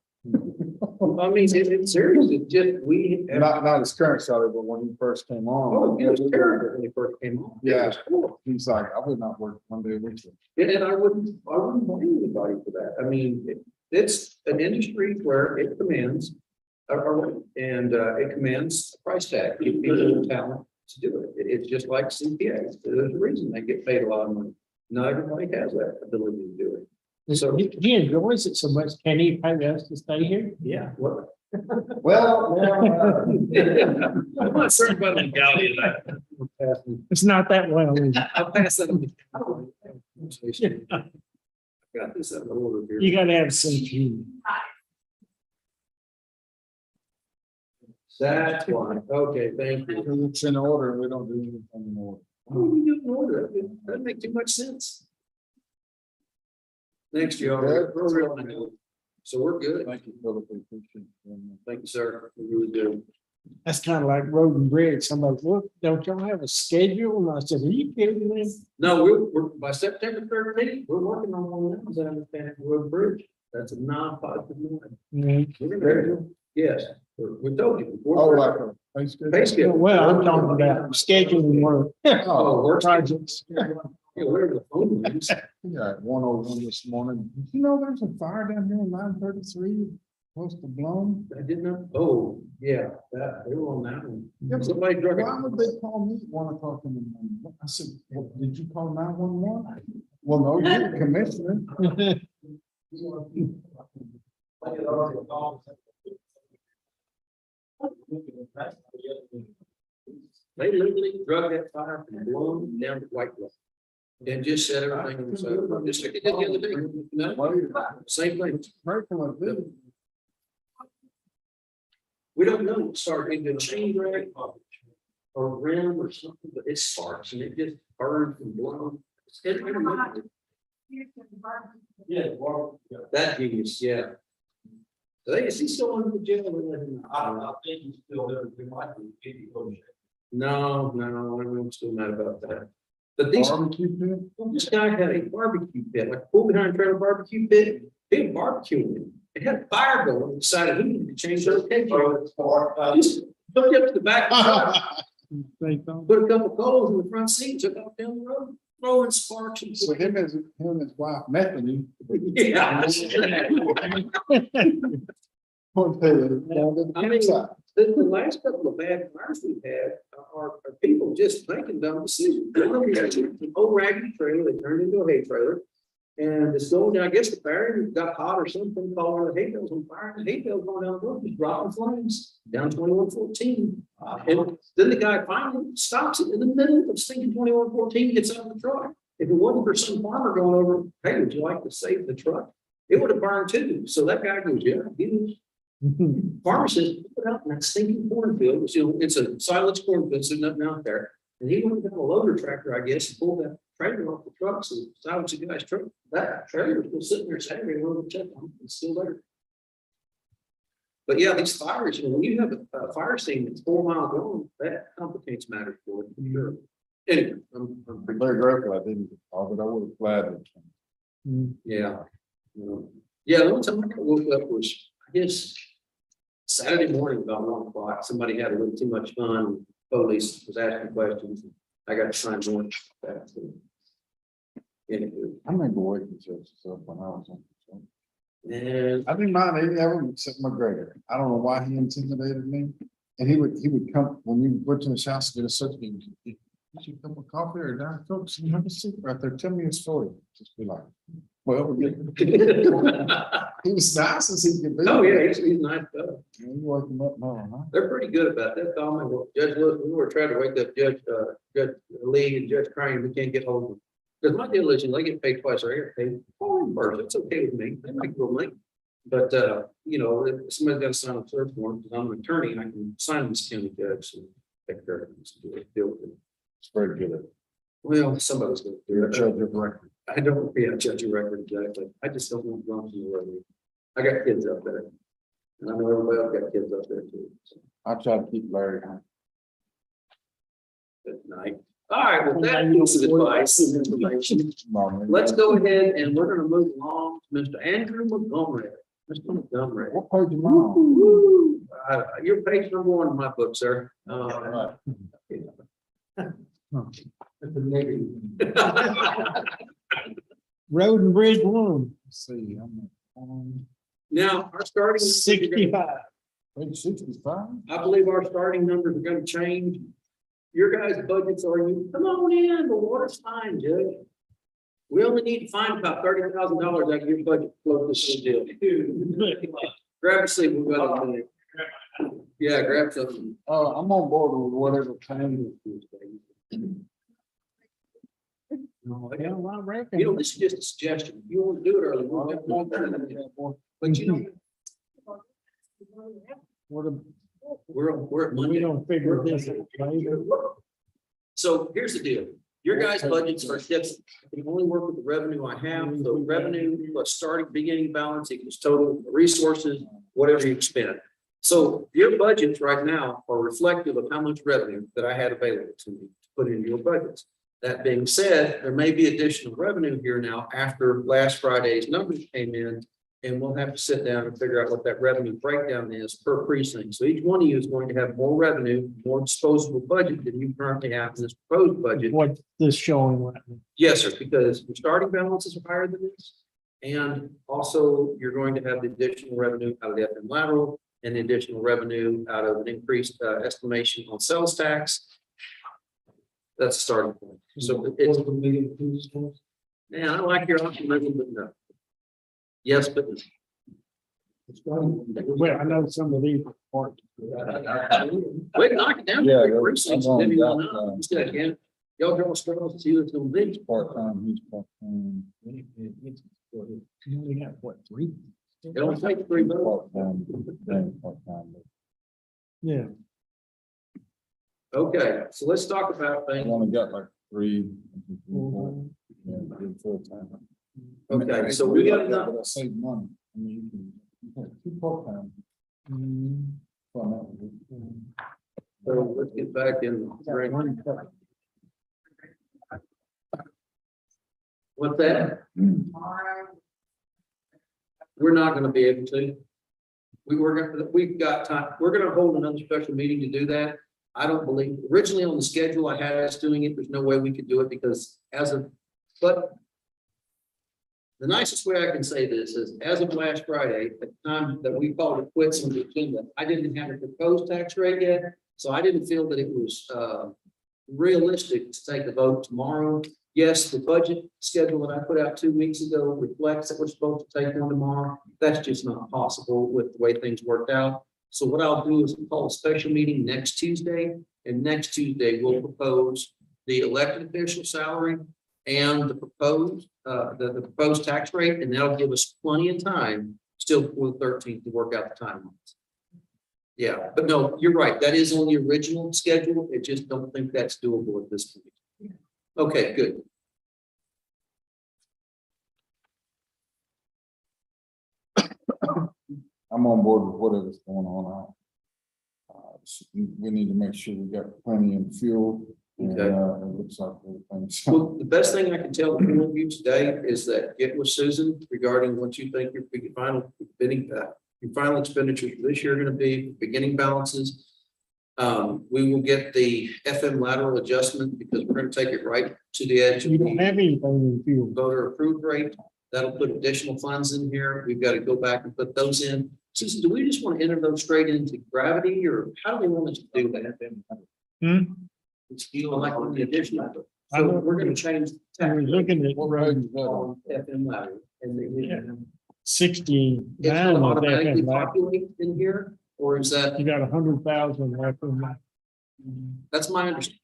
I mean, it's serious. It's just, we have. Not his current salary, but when he first came Oh, on. it was terrible when he first came on. It Yeah. was horrible. He's like, I would not work one day a week. And I wouldn't blame anybody for that. I mean, it's an industry where it commands a rate, and it commands a price tag. Give people the talent to do it. It's just like CPAs. There's a reason they get paid a lot of money. Not everybody has that ability to do it. So, He enjoys it so much. Can he pay us to stay here? yeah. Well, Well, I'm not certain about the legality of that. It's not that well. is it? I'll pass that on. Got this out of order here. You gotta have some humor. That's why. Okay, thank you. It's in order, we don't do anything in order. Why would we do an order? That doesn't make too much sense. Thanks, Joe. We're real on it. So we're good. Thank you, Philip, we appreciate it. Thank you, sir. We really do. That's kind of like road and bridge. Somebody, look, don't y'all have a schedule? And I said, are you kidding me? No, we're by September 13th, we're working on one of those, I understand, road bridge. That's a non-positive line. Mhm. We're gonna- Yes, we told you before. Oh, like a pay schedule? Pay scale. Well, I'm talking about scheduling work. Oh, work Projects. Yeah, whatever the phone is. Yeah, 101 this morning. You know, there's a fire down here in 933, close to Blown. I didn't know. Oh, yeah, that, they were on that one. Yeah, but Somebody drug Why it. would they call me at 1 o'clock in the morning? I said, well, did you call 911? Well, no, you're the commissioner. They literally drug that fire from Blown down to White Bluff. And just set everything on the side, just like they did the other day, you know? Same thing. Merkel, I did. We don't know, it started into a chain reaction or rim or something, but it sparks and it just burns and blows. Yeah, well, That genius, yeah. Is he still under the jail? Or let him out? I think he's still there, we might be 50 close. No, I'm still mad about that. But these, Barbecue pit? this guy had a barbecue pit, like pull behind trailer barbecue pit, big barbecue. in it. It had a fire going, decided he needed to change the location. Just hooked up to the back, of the truck, They thought- put a couple coals in the front seat, took off down the road, throwing sparks and. So him and his wife, Bethany. Yeah. I mean, the last couple of bad fires we've had are people just making dumb decisions. An old raggedy trailer, they turned into a hay trailer. And it's going, I guess the fire got hot or something, called the hay bales on fire, and the hay bales going down the road, just dropping flames down 2114. And then the guy finally stops it in the middle of stinking 2114, gets out of the truck. If it wasn't for some farmer going over, hey, would you like to save the truck? It would have burned too. So that guy goes, yeah, he was. Farmer says, put out in that stinking cornfield, it's a silage cornfield, so nothing out there. And he went and got a loader tractor, I guess, and pulled that trailer off the truck, so salvage the guy's truck. That trailer was still sitting there Saturday, we'll check on it, it's still there. But yeah, these fires, when you have a fire scene that's 4 miles long, that complicates matters for it, for sure. Anyway, I'm I'm very grateful I didn't, but I would have gladly. yeah. Yeah, the one time I woke up was, I guess, Saturday morning about 1 o'clock, somebody had a little too much fun. Police was asking questions. I got to sign one. Anywho, I remember waking churches up when I was on. and I didn't mind any of them except McGregor. I don't know why he intimidated me. And he would come, when we went to his house to get a search, he would, "Get you a cup of coffee or Diet Coke, so you have a seat right there, tell me a story." Just be like, well, we're getting. He was nice as he could be. oh yeah, he's nice guy. You wake him up, no, huh? They're pretty good about that. Call me, well, Judge Lewis, we were trying to wake up Judge Lee and Judge Crane. We can't get hold of them. Because my deal is, they get paid twice, or I get paid first. It's okay with me. They make real money. But, you know, if somebody's got to sign a search warrant, because I'm an attorney and I can sign this county judge and take care of it. Deal with it. It's very good. Well, somebody's going to do You're a it. judge of record. I don't, yeah, judge your record exactly. I just don't want drums in the road. I got kids up there. And I know everybody else got kids up there too. So, I try to keep Larry high. good night. All right, well, that piece of advice and information. Mom, Let's go ahead and we're gonna move along to Mr. Andrew Montgomery. Mr. Montgomery. What page you on? Woo. You're page number 1 in my book, sir. Right. Road and Bridge 1, Let's see, I'm on Now, our starting. 65. page 65. I believe our starting numbers are gonna change. Your guys' budgets are, you come on in, the water's fine, Judge. We only need to find about $30,000 out of your budget to float this whole deal. Grab a seat, we'll go. to the- Yeah, grab something. I'm on board with whatever time. No, Yeah, I reckon. you know, this is just a suggestion. You want to do it early. we'll have to- But you know, we're at We Monday. don't figure this out later. So here's the deal. Your guys' budgets are just, I can only work with the revenue I have. So revenue plus starting beginning balance equals total resources, whatever you spend. So your budgets right now are reflective of how much revenue that I had available to me to put in your budgets. That being said, there may be additional revenue here now after last Friday's numbers came in. And we'll have to sit down and figure out what that revenue breakdown is per precinct. So each one of you is going to have more revenue, more disposable budget than you currently have in this proposed budget. What this showing right now. Yes, sir, because your starting balances are higher than this. And also you're going to have the additional revenue out of the FM lateral and the additional revenue out of an increased estimation on sales tax. That's the starting point. So it's, man, I like your optimism, but no. Yes, but. Well, I know some of these parts. Wait, knock it down. Yeah, Precincts, I'm on maybe that, one up. Just gotta get it. Y'all draw straws to see what's gonna be. Part-time, he's part-time. You only have what, 3? It only takes 3 votes. Part-time, then part-time. Yeah. Okay, so let's talk about I things. only got like 3. Mhm. Yeah, good full-time. Okay, so we got enough. But I save money. I mean, you can have 2 part-time. From that. So let's get back in. What's that? Tomorrow, We're not gonna be able to. We've got time. We're gonna hold another special meeting to do that. I don't believe, originally on the schedule, I had us doing it. There's no way we could do it because but the nicest way I can say this is, as of last Friday, at the time that we called it quits on the agenda, I didn't have a proposed tax rate yet. So I didn't feel that it was realistic to take the vote tomorrow. Yes, the budget schedule that I put out 2 weeks ago reflects that we're supposed to take one tomorrow. That's just not possible with the way things worked out. So what I'll do is call a special meeting next Tuesday, and next Tuesday we'll propose the elected official salary and the proposed tax rate, and that'll give us plenty of time still before the 13th to work out the timelines. Yeah, but no, you're right. That is on the original schedule. I just don't think that's doable at this point. Okay, good. I'm on board with whatever's going on. We need to make sure we got plenty in fuel. And, Okay. it looks like everything's. Well, the best thing I can tell all of you today is that get with Susan regarding what you think your final your final expenditures for this year are going to be, beginning balances. We will get the FM lateral adjustment because we're going to take it right to the edge of You don't the have anything in fuel. voter approved rate. That'll put additional funds in here. We've got to go back and put those in. Susan, do we just want to enter those straight into gravity, or how do we want us to do that? It's feeling like the additional. I So know. we're going to change. I was looking at What page is that on? on FM lateral, and then it's 69 going to of automatically that. populate in here, or is that, You got 100,000 left in that. that's my understanding.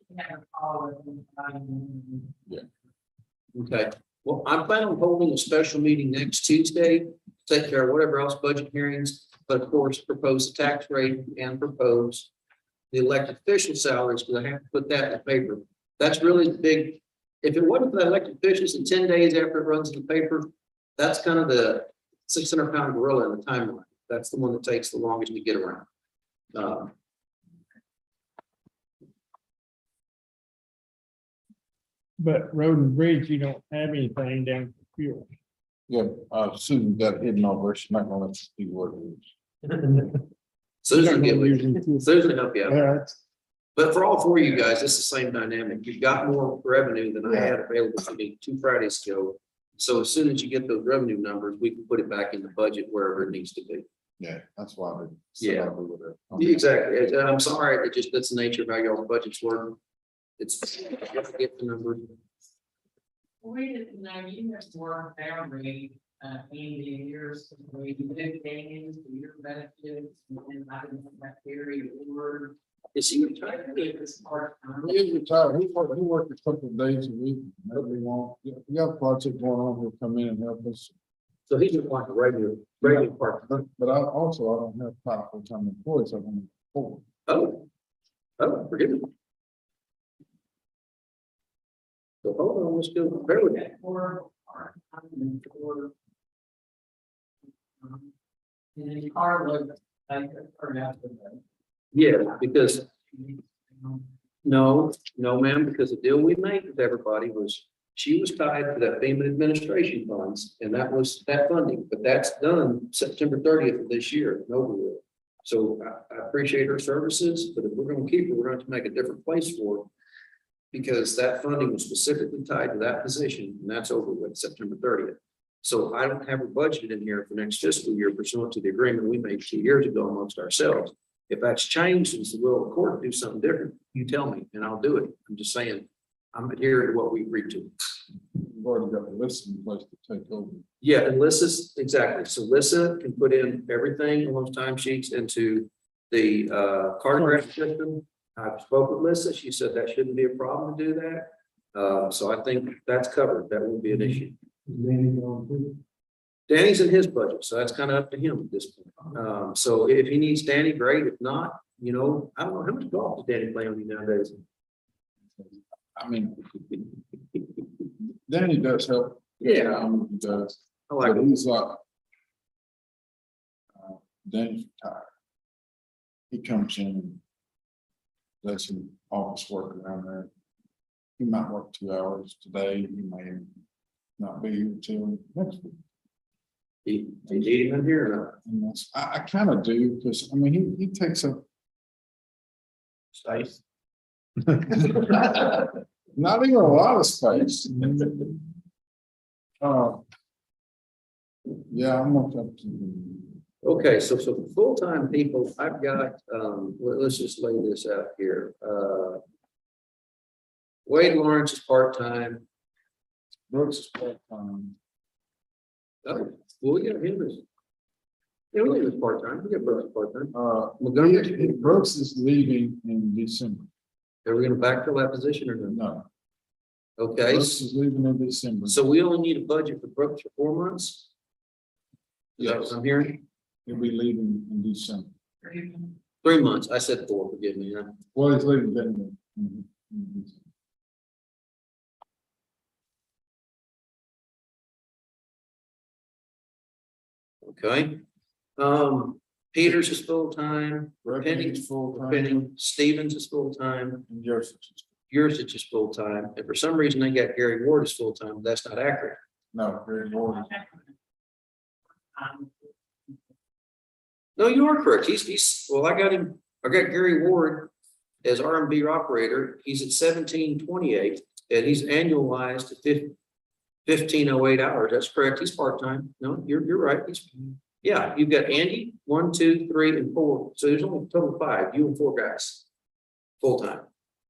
Okay, well, I plan on holding a special meeting next Tuesday, take care of whatever else budget hearings, but of course, propose the tax rate and propose the elected official salaries, because I have to put that in the paper. That's really the big, if it wasn't for the elected officials in 10 days after it runs in the paper, that's kind of the 600-pound gorilla in the timeline. That's the one that takes the longest to get around. But road and bridge, you don't have anything down for fuel. Yeah, Susan got hidden over, she might want to see what it is. Susan, You get don't with use you. any fuel. Susan will help you out. Yeah, But for all 4 of you guys, it's the same dynamic. You've got more revenue than I had available to me 2 Fridays ago. So as soon as you get those revenue numbers, we can put it back in the budget wherever it needs to be. Yeah, that's why. I Yeah. with it. Exactly. And I'm sorry, it just, that's the nature of how y'all budgets work. It's, you have to get the numbers. We didn't know you have work boundary, in years, we did gains, your benefits, and I didn't have that period or. Is he retired? It's part-time. He's retired, he worked a couple of days a week, nobody want, we got a project going on, he'll come in and help us. So he's just like a regular part. But I don't have time for time employees, I want to. Oh, forgive me. So hold on, let's go. Bear with me. Or part-time and for. And then Carla, like, or after that. Yeah, because no, ma'am, because the deal we made with everybody was she was tied to that FEMA administration funds, and that was that funding, but that's done September 30th of this year, and over with. So I appreciate her services, but if we're gonna keep her, we're going to make a different place for her. Because that funding was specifically tied to that position, and that's over with September 30th. So I don't have a budget in here for next fiscal year pursuant to the agreement we made 2 years ago amongst ourselves. If that's changed, and it's the will of the court to do something different, you tell me and I'll do it. I'm just saying, I'm adhering to what we agreed to. We've already got the list in place to take over. Yeah, and Lissa's, exactly. So Lissa can put in everything on those timesheets into the cartograph system. I spoke with Lissa. She said that shouldn't be a problem to do that. So I think that's covered. That won't be an issue. Danny's in his budget, so that's kind of up to him at this point. So if he needs Danny, great. If not, I don't know, how much golf does Danny play on you nowadays? I mean, Danny does help. Yeah. He does. I like But it. he's Danny's retired. He comes in and does some office work around there. He might work 2 hours today, he may not be here till next week. You need him in here or not? And that's, I kind of do, because, I mean, he takes up Space. not even a lot of space. Yeah, I'm not up to. Okay, so for full-time people, I've got, let's just lay this out here. Wade Lawrence is part-time. Brooks is part-time. Oh, well, we got him as. Yeah, we got him as part-time. We got Brooks part-time. Montgomery, Brooks is leaving in December. Are we gonna backfill that position or no? No, Okay, Brooks is leaving in December. so we only need a budget for Brooks for 4 months? Is that what I'm hearing? He'll be leaving in December. 3 months. I said 4, forgive me. Huh? Well, he's leaving anyway. Mhm. Okay. Peters is full-time, Penny is full-time. Penny, Stevens is full-time, And Joseph is, Yursich is full-time, and for some reason they got Gary Ward as full-time, but that's not accurate. no, very important. No, you are correct. Well, I got Gary Ward as RMB operator. He's at 1728 and he's annualized to 1508 hours. That's correct. He's part-time. No, you're right. Yeah, you've got Andy, 1, 2, 3, and 4. So there's only a total of 5, you and 4 guys, full-time.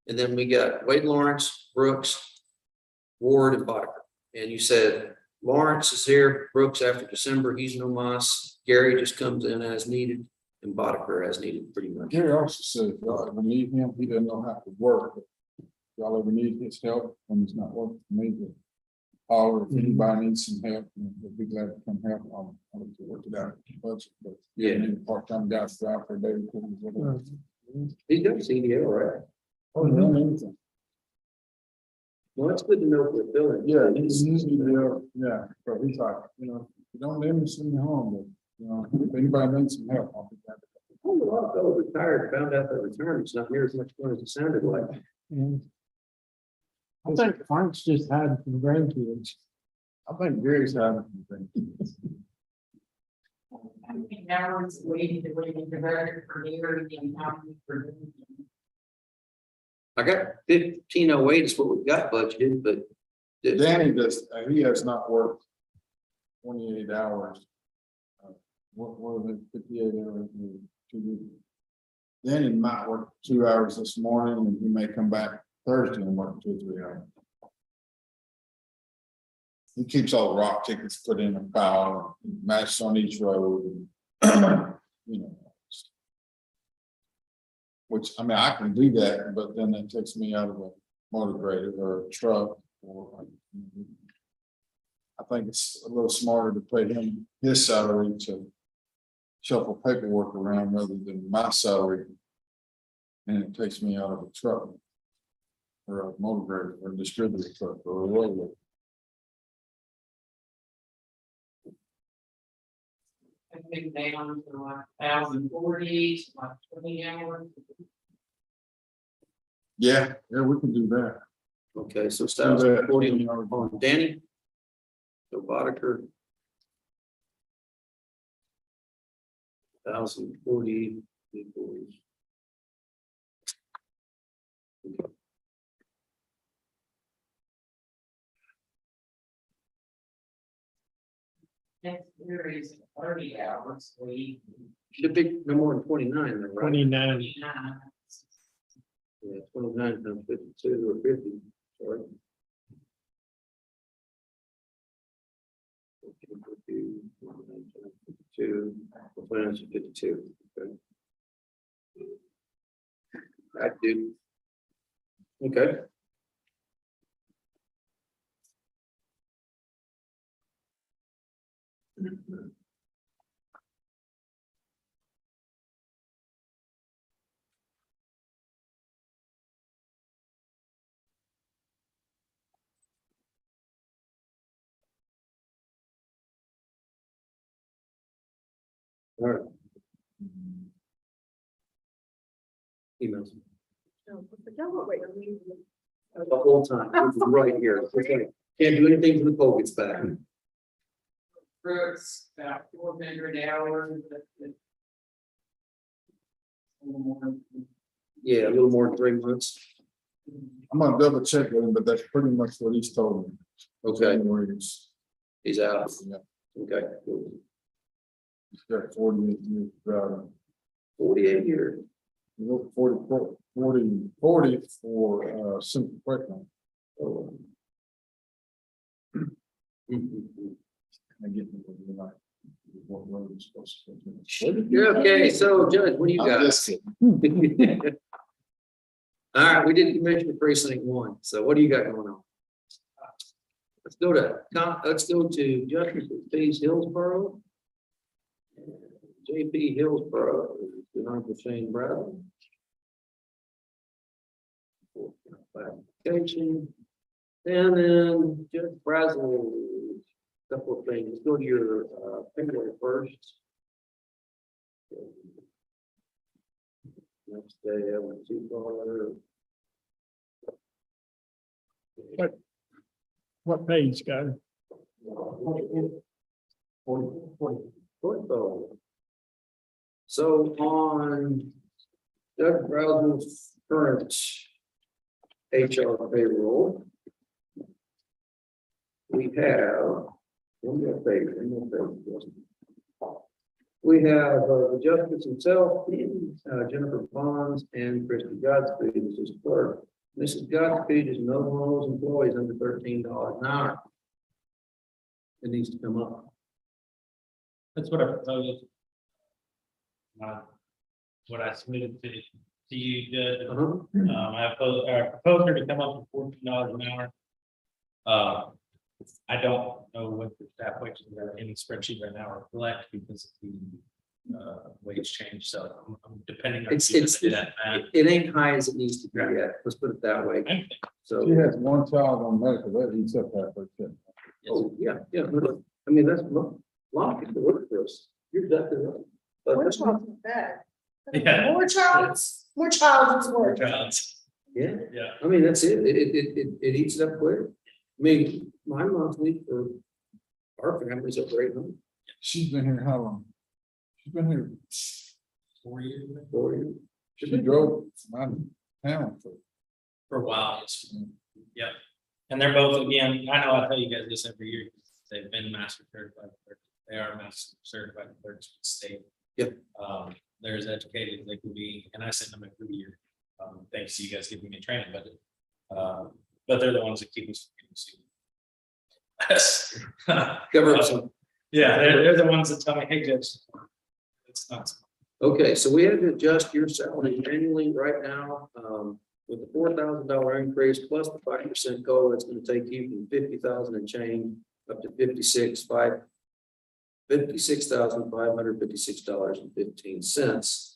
And then we got Wade Lawrence, Brooks, Ward, and Boddicker. And you said Lawrence is here, Brooks after December, he's no mas. Gary just comes in as needed, and Boddicker as needed, pretty much. Gary also said, if y'all ever need him, he doesn't know how to work. But if y'all ever need his help when he's not working for me, but or if anybody needs some help, we'll be glad to come help. I'll have to work it out. But Yeah. Part-time guys drive for a day. He's got CDL, right? Oh, no, anything. Well, that's good to know for the building. Yeah, he's usually there, yeah, but he's like, you don't let me send me home, but, if anybody needs some help, I'll be glad to. Oh, a lot of fellows retired, found out that retirement's not near as much fun as it sounded like. And I think Frank's just hiding from grandkids. I think Gary's having some things. I think now it's waiting to for Gary and how we for. I got 1508 is what we've got budgeted, but. Danny does, he has not worked 28 hours. What was it, 58 hours, in 2 weeks? Danny might work 2 hours this morning, and he may come back Thursday and work 2 or 3 hours. He keeps all the rock tickets put in a pile, matched on each road, and, which, I mean, I can do that, but then that takes me out of a motor grader or a truck. Or I think it's a little smarter to pay him his salary to shuffle paperwork around rather than my salary. And it takes me out of a truck or a motor grader or a distributor truck or a roller. I think down to like 1,040, like 20 hours. Yeah, we can do that. Okay, so 1,040 on Danny. So Boddicker. 1,040 equals. Next year is 30 hours a week. Should be no more than 29, then, right? 29. Yeah, 29 times 52 or 50, sorry. 52, 52, okay. I do. Okay. All right. Emails. The whole time, this is right here. Okay. Can't do anything till the poll gets back. Brooks, about 400 hours. Yeah, a little more than 3 months. I'm gonna double check with him, but that's pretty much what he's told me. Okay, January is, he's out. yeah, Okay, cool. he's got 48 years driving. 48 years. You look 40 for simple question. Oh. I get like what road is supposed to go. You're okay, so Judge, what do you I'm got? just kidding. All right, we did Commissioner Precinct 1, so what do you got going on? Let's go to Justice of Peace Hillsborough. JP Hillsborough, Honorable Shane Bradley. Application. And then Judge Brazel, couple of things. Let's go to your February 1st. Next day, I went too far. What page, guys? Football. So on Doug Brazel's current HR payroll, we have, we have the justice himself, Jennifer Bonds, and Christy Godspeed is his clerk. Mrs. Godspeed is another one of those employees under $13 an hour. It needs to come up. That's what I proposed. What I submitted to you, Judge. I proposed her to come up with $14 an hour. I don't know what the staff wages are in the spreadsheet right now reflect because of the wage change, so I'm depending on. It's you to do that math. it ain't high as it needs to be yet. Let's put it that way. Okay. So, She has one child on medical, that eats up halfway. oh, yeah, yeah. I mean, that's a lot of people work for us. You're exactly right. But We're that's- talking that. Yeah. More childs is work. yeah, Yeah. I mean, that's it. It eats it up quick. I mean, my monthly for our family's up right now, She's been here how long? She's been here, 4 years 4 years. she drove from town for. for a while. Yep. And they're both, again, I know I tell you guys this every year, they've been master certified clerks. They are master certified clerks with the state. Yep. They're as educated as they can be, and I send them every year. Thanks to you guys giving me a training budget. But they're the ones that keep us from getting sued. Cover up some. Yeah, they're the ones that tell me, hey, Judge. It's not. Okay, so we had to adjust your salary annually right now, with the $4,000 increase plus the 5% COLA, it's gonna take you from 50,000 and change up to $56,556.15.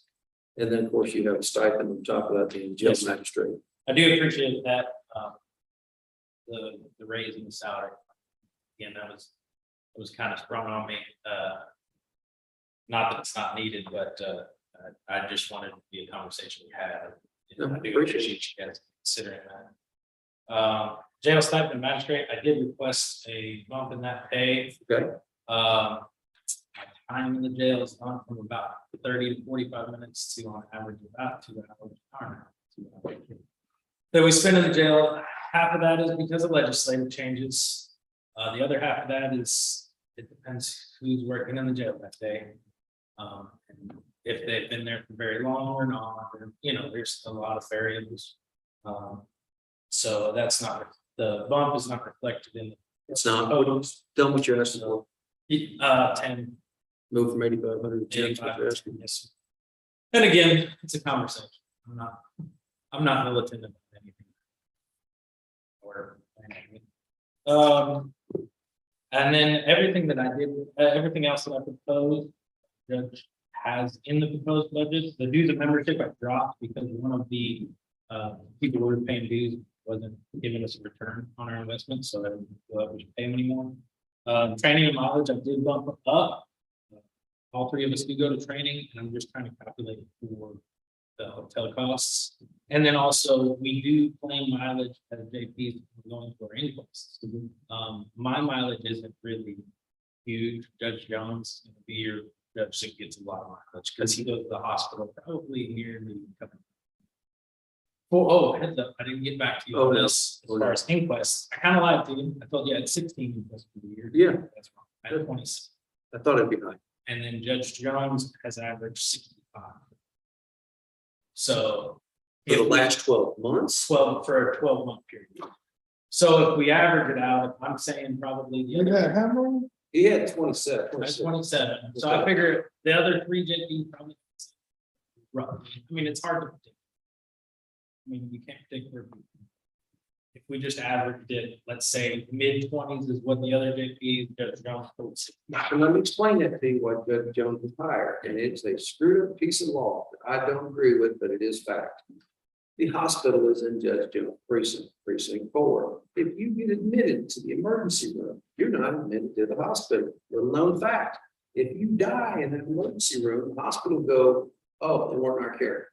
And then, of course, you have a stipend on top of that being jail Yes, sir. magistrate. I do appreciate that, the raise in the salary. Again, it was kind of sprung on me, not that it's not needed, but, I just wanted it to be a conversation we had. And I do Appreciate it. appreciate you guys considering that. Jail stipend magistrate, I did request a bump in that pay. Okay. My time in the jail has gone from about 30 to 45 minutes to on average about 2 hours. That we spend in the jail, half of that is because of legislative changes. The other half of that is, it depends who's working in the jail that day. And if they've been there for very long or not, or, there's a lot of variables. So that's not, the bump is not reflected in It's not, totals. tell them what you're asking for. 10. Move from 8,500 to 10. 85, yes. And again, it's a conversation. I'm not militant about anything. Or anything. And then everything that I did, everything else that I proposed, judge has in the proposed budget, the dues of membership I dropped because one of the people who were paying dues wasn't giving us a return on our investment, so I didn't feel like we should pay them anymore. Training and mileage, I did bump up. All three of us do go to training, and I'm just trying to calculate for the hotel costs. And then also, we do claim mileage as JPs going to our inquests. My mileage isn't really huge. Judge Jones is gonna be your judge that gets a lot of mileage because he goes to the hospital probably nearly coming. Heads up, I didn't get back to you on no. this as far as inquests. I kind of lied to you. I told you I had 16 inquests for the year. Yeah. That's wrong. I had 26. I thought it'd be high. And then Judge Jones has averaged 65. So. For the if we- last 12 months. 12 for a 12-month period. So if we average it out, I'm saying probably the You other. got how many? He had 27. That's 27. So I figure the other three JPs probably. Roughly. I mean, it's hard to predict. I mean, you can't predict where. If we just averaged it, let's say mid-20s is what the other JPs, Judge Jones told us. And let me explain that to you why Judge Jones was hired, and it's a screwed up piece of law that I don't agree with, but it is fact. The hospital is in Judge Jones precinct 4. If you get admitted to the emergency room, you're not admitted to the hospital, little known fact. If you die in an emergency room, the hospital go, oh, they weren't our care.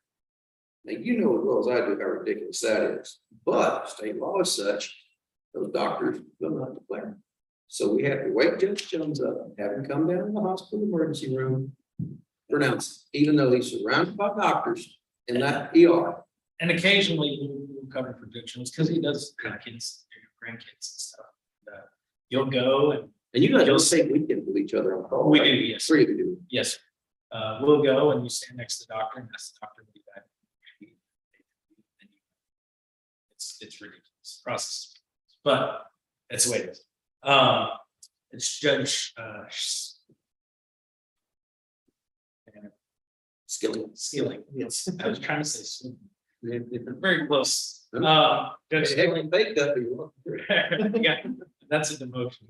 Now, you know as well as I do how ridiculous that is, but state law is such, those doctors will not declare. So we have to wake Judge Jones up, have him come down to the hospital emergency room, pronounce, even though he's surrounded by doctors in that ER. And occasionally we'll cover for Judge Jones because he does kids, grandkids and stuff. You'll go and. And you guys don't say weekend with each other on call. We right? do, yes. Three of you do. Yes, sir. We'll go and you stand next to the doctor and ask the doctor to be back. It's ridiculous process, but that's the way it is. It's Judge Skilling. Yes, I was trying to say Skilling. Very close. Judge Hey, Skilling. fake that, but you want. Yeah, that's a demotion.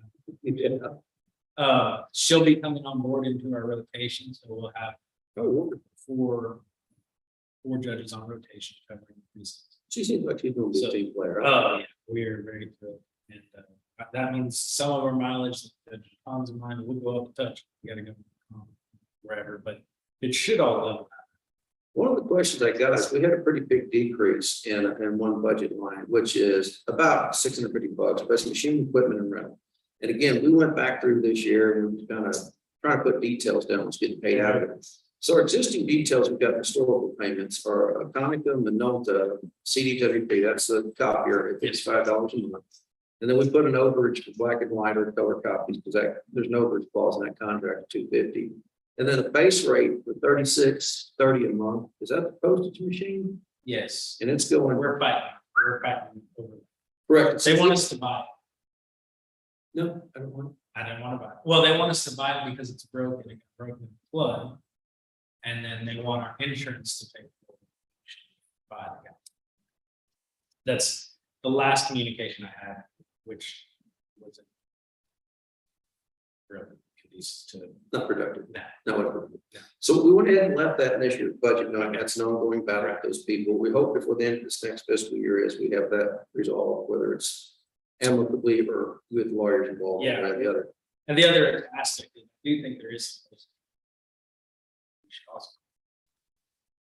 Yeah. She'll be coming on board into our rotation, so we'll have Oh, wonderful. four judges on rotation covering the precincts. She seems like she's gonna be a So, team player. Oh, yeah, we're very good. And that means some of our mileage, the tons of mine will go up a touch. We gotta go wherever, but it should all level out. One of the questions I got is we had a pretty big decrease in one budget line, which is about $650, but it's machine equipment and rental. And again, we went back through this year and we kind of trying to put details down what's getting paid out of it. So our existing details, we've got historical payments are Conica, Minolta, CDWP, that's the copier at $55 a month. And then we put an overage for black and white or color copies because there's no overage clause in that contract, $250. And then a base rate for $36.30 a month. Is that the postage machine? Yes, And it's going, we're fighting over. correct. They want us to buy it. No, I don't want. I didn't want to buy it. Well, they want us to buy it because it's broken, it got broken in the flood. And then they want our insurance to pay for it. Buy it. That's the last communication I had, which wasn't really conducive to Not productive. that. No, whatever. So we went ahead and left that in this year's budget, knowing that's an ongoing battle with those people. We hope before the end of this next fiscal year is we have that resolved, whether it's amicably or with lawyers involved. Yeah. One or the other. And the other aspect, I do think there is. We should also.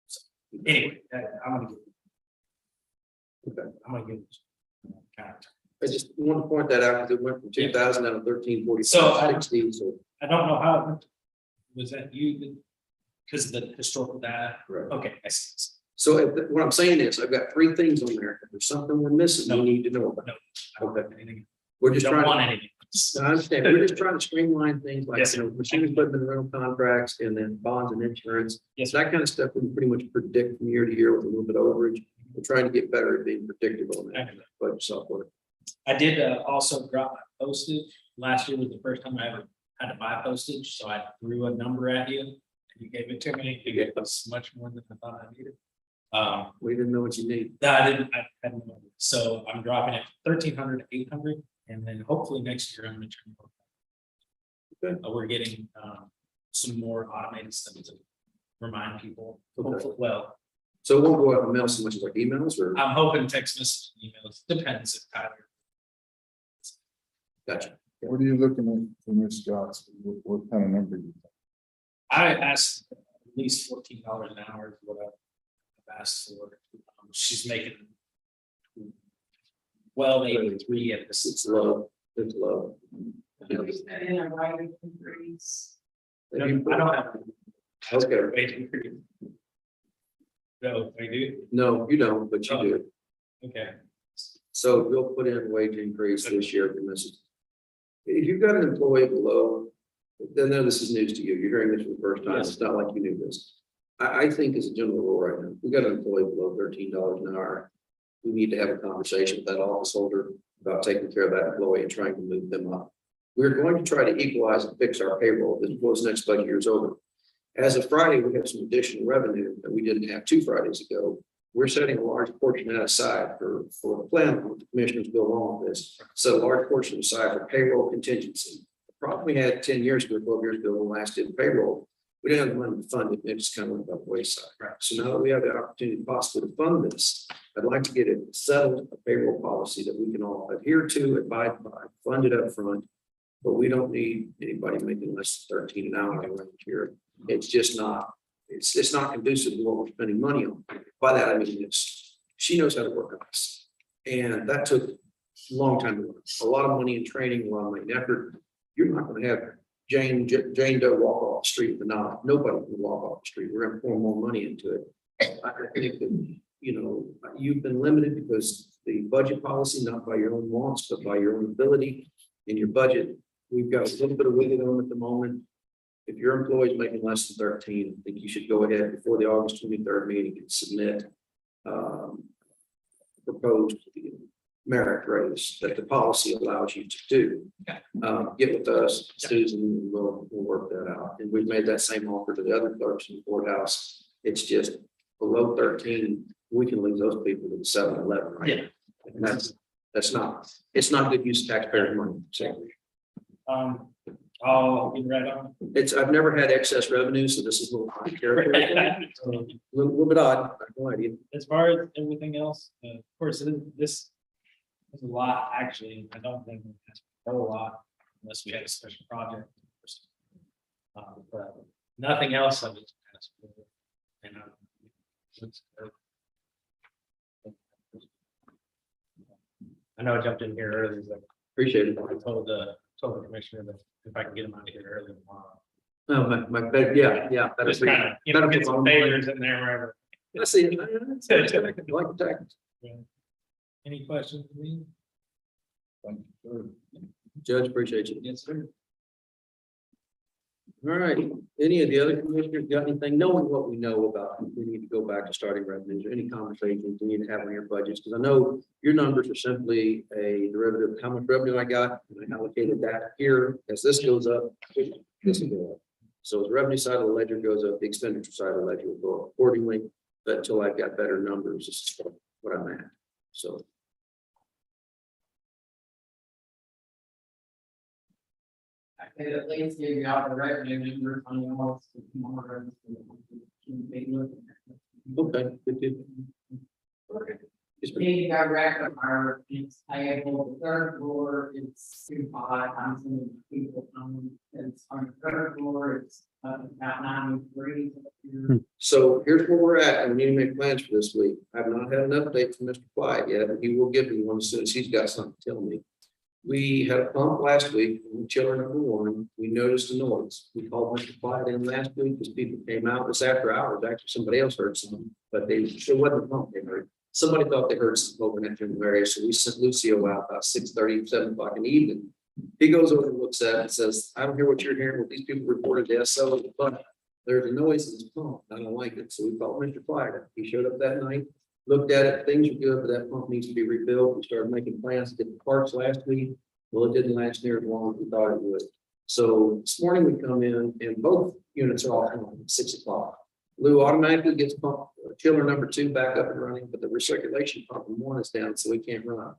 So, anyway, I'm gonna give. Okay. I'm gonna give Kind of. I just want to point that out because it went from 2,000 down to 1340. So I- 60, so. I don't know how, it went. Was that you? Because of the historical data? Correct. Okay, I see. So what I'm saying is, I've got 3 things on there. If there's something we're missing, we need to know about. No. I don't have anything. We're just Don't trying. want to anything. I understand. We're just trying to streamline things like, Yes, you know, machine equipment, rental contracts, and then bonds and insurance. Yes, That kind of stuff we can pretty much predict from year to year with a little bit of overage. We're trying to get better at being predictable in that budget software. I did also drop my postage. Last year was the first time I ever had to buy postage, so I threw a number at you. And you gave it to me. You gave us much more than I thought I needed. We didn't know what you need. No, I didn't, I hadn't, known. So I'm dropping it 1,300 to 800, and then hopefully next year I'm gonna turn. Okay. We're getting some more automated stuff to remind people. Okay. Hopefully, well, So it won't go out in mail so much as like emails or, I'm hoping text messages, emails, depends if Tyler. gotcha. What are you looking at from Ms. Scott? What kind of number? You think? I asked at least $14 an hour is what I've asked for. She's making well, maybe 3 at this. It's low, it's low. We put in a writing increase. I don't have. Okay. Wage increase. No, I do, No, you don't, but you do. okay. So we'll put in wage increase this year from this. If you've got an employee below, then no, this is news to you. You're hearing this for the first time. It's not like you knew this. I think as a general rule right now, we got an employee below $13 an hour. We need to have a conversation with that office holder about taking care of that employee and trying to move them up. We're going to try to equalize and fix our payroll before this next budget year is over. As of Friday, we have some additional revenue that we didn't have 2 Fridays ago. We're setting a large portion of that aside for the plan, the commissioners go along with this. So a large portion aside for payroll contingency. The problem we had 10 years ago, 12 years ago, when last did payroll, we didn't have the money to fund it. It just kind of went by the wayside. Right. So now that we have the opportunity possibly to fund this, I'd like to get it settled, a payroll policy that we can all adhere to, abide by, fund it up front. But we don't need anybody making less than 13 an hour around here. It's just not, it's not conducive to what we're spending money on. By that, I mean, she knows how to work on this. And that took a long time to learn. A lot of money in training, a lot of money and effort. You're not going to have Jane Doe walk off the street with a knife. Nobody can walk off the street. We're going to pour more money into it. I think that, you know, you've been limited because the budget policy, not by your own wants, but by your own ability in your budget. We've got a little bit of wiggle room at the moment. If your employee is making less than 13, I think you should go ahead before the August 23rd meeting and submit proposed merit raise that the policy allows you to do. Get with us, Susan, and we'll work that out. And we've made that same offer to the other clerks in the courthouse. It's just below 13, we can lose those people to the 7-11, right? Yeah. And that's not, it's not good use of taxpayer money. So I'll be right on. I've never had excess revenue, so this is a little odd territory. A little bit odd, not gonna lie to you. As far as everything else, of course, this is a lot, actually. I don't think we have to grow a lot unless we have a special project. But nothing else. I just asked for. And I know I jumped in here early, but Appreciate it. I told the commissioner that if I can get him out of here early tomorrow. No, my bed, yeah. that'll Just be- kind of, you know, that'll be get some fun. favors in there wherever. I see it. I like the tax. Any questions? for me? Judge, appreciate you. Yes, sir. All right, any of the other commissioners got anything, knowing what we know about, we need to go back to starting revenues, or any conversations we need to have on your budgets, because I know your numbers are simply a derivative of how much revenue I got, and I allocated that here, as this goes up, this will go up. So as the revenue side of the ledger goes up, the expenditure side of the ledger will go up accordingly, but until I've got better numbers, this is what I'm at, so. I could at least give you out the revenue number on the office. Okay, good, good. Okay. Big direct our, it's payable, the third floor, it's 2.5 times the people come, it's on the third floor, it's about 93. So here's where we're at, and we need to make plans for this week. I've not had an update from Mr. Wyatt yet, and he will give me one as soon as he's got something to tell me. We had a pump last week, in chiller number one, we noticed a noise. We called Mr. Wyatt in last week, because people came out, it was after hours, actually, somebody else heard something, but it wasn't a pump they heard. Somebody thought they heard something over in that general area, so we sent Lucio out about 6:30, 7 o'clock in the evening. He goes over and looks at it and says, I don't hear what you're hearing, what these people reported to SO, but there's a noise in this pump, I don't like it, so we called Mr. Wyatt. He showed up that night, looked at it, things are good, but that pump needs to be rebuilt. We started making plans to get the parts last week. Well, it didn't last near as long as we thought it would. So this morning we come in and both units are off at 6 o'clock. Lou automatically gets pump chiller number 2 back up and running, but the recirculation pump in 1 is down, so we can't run.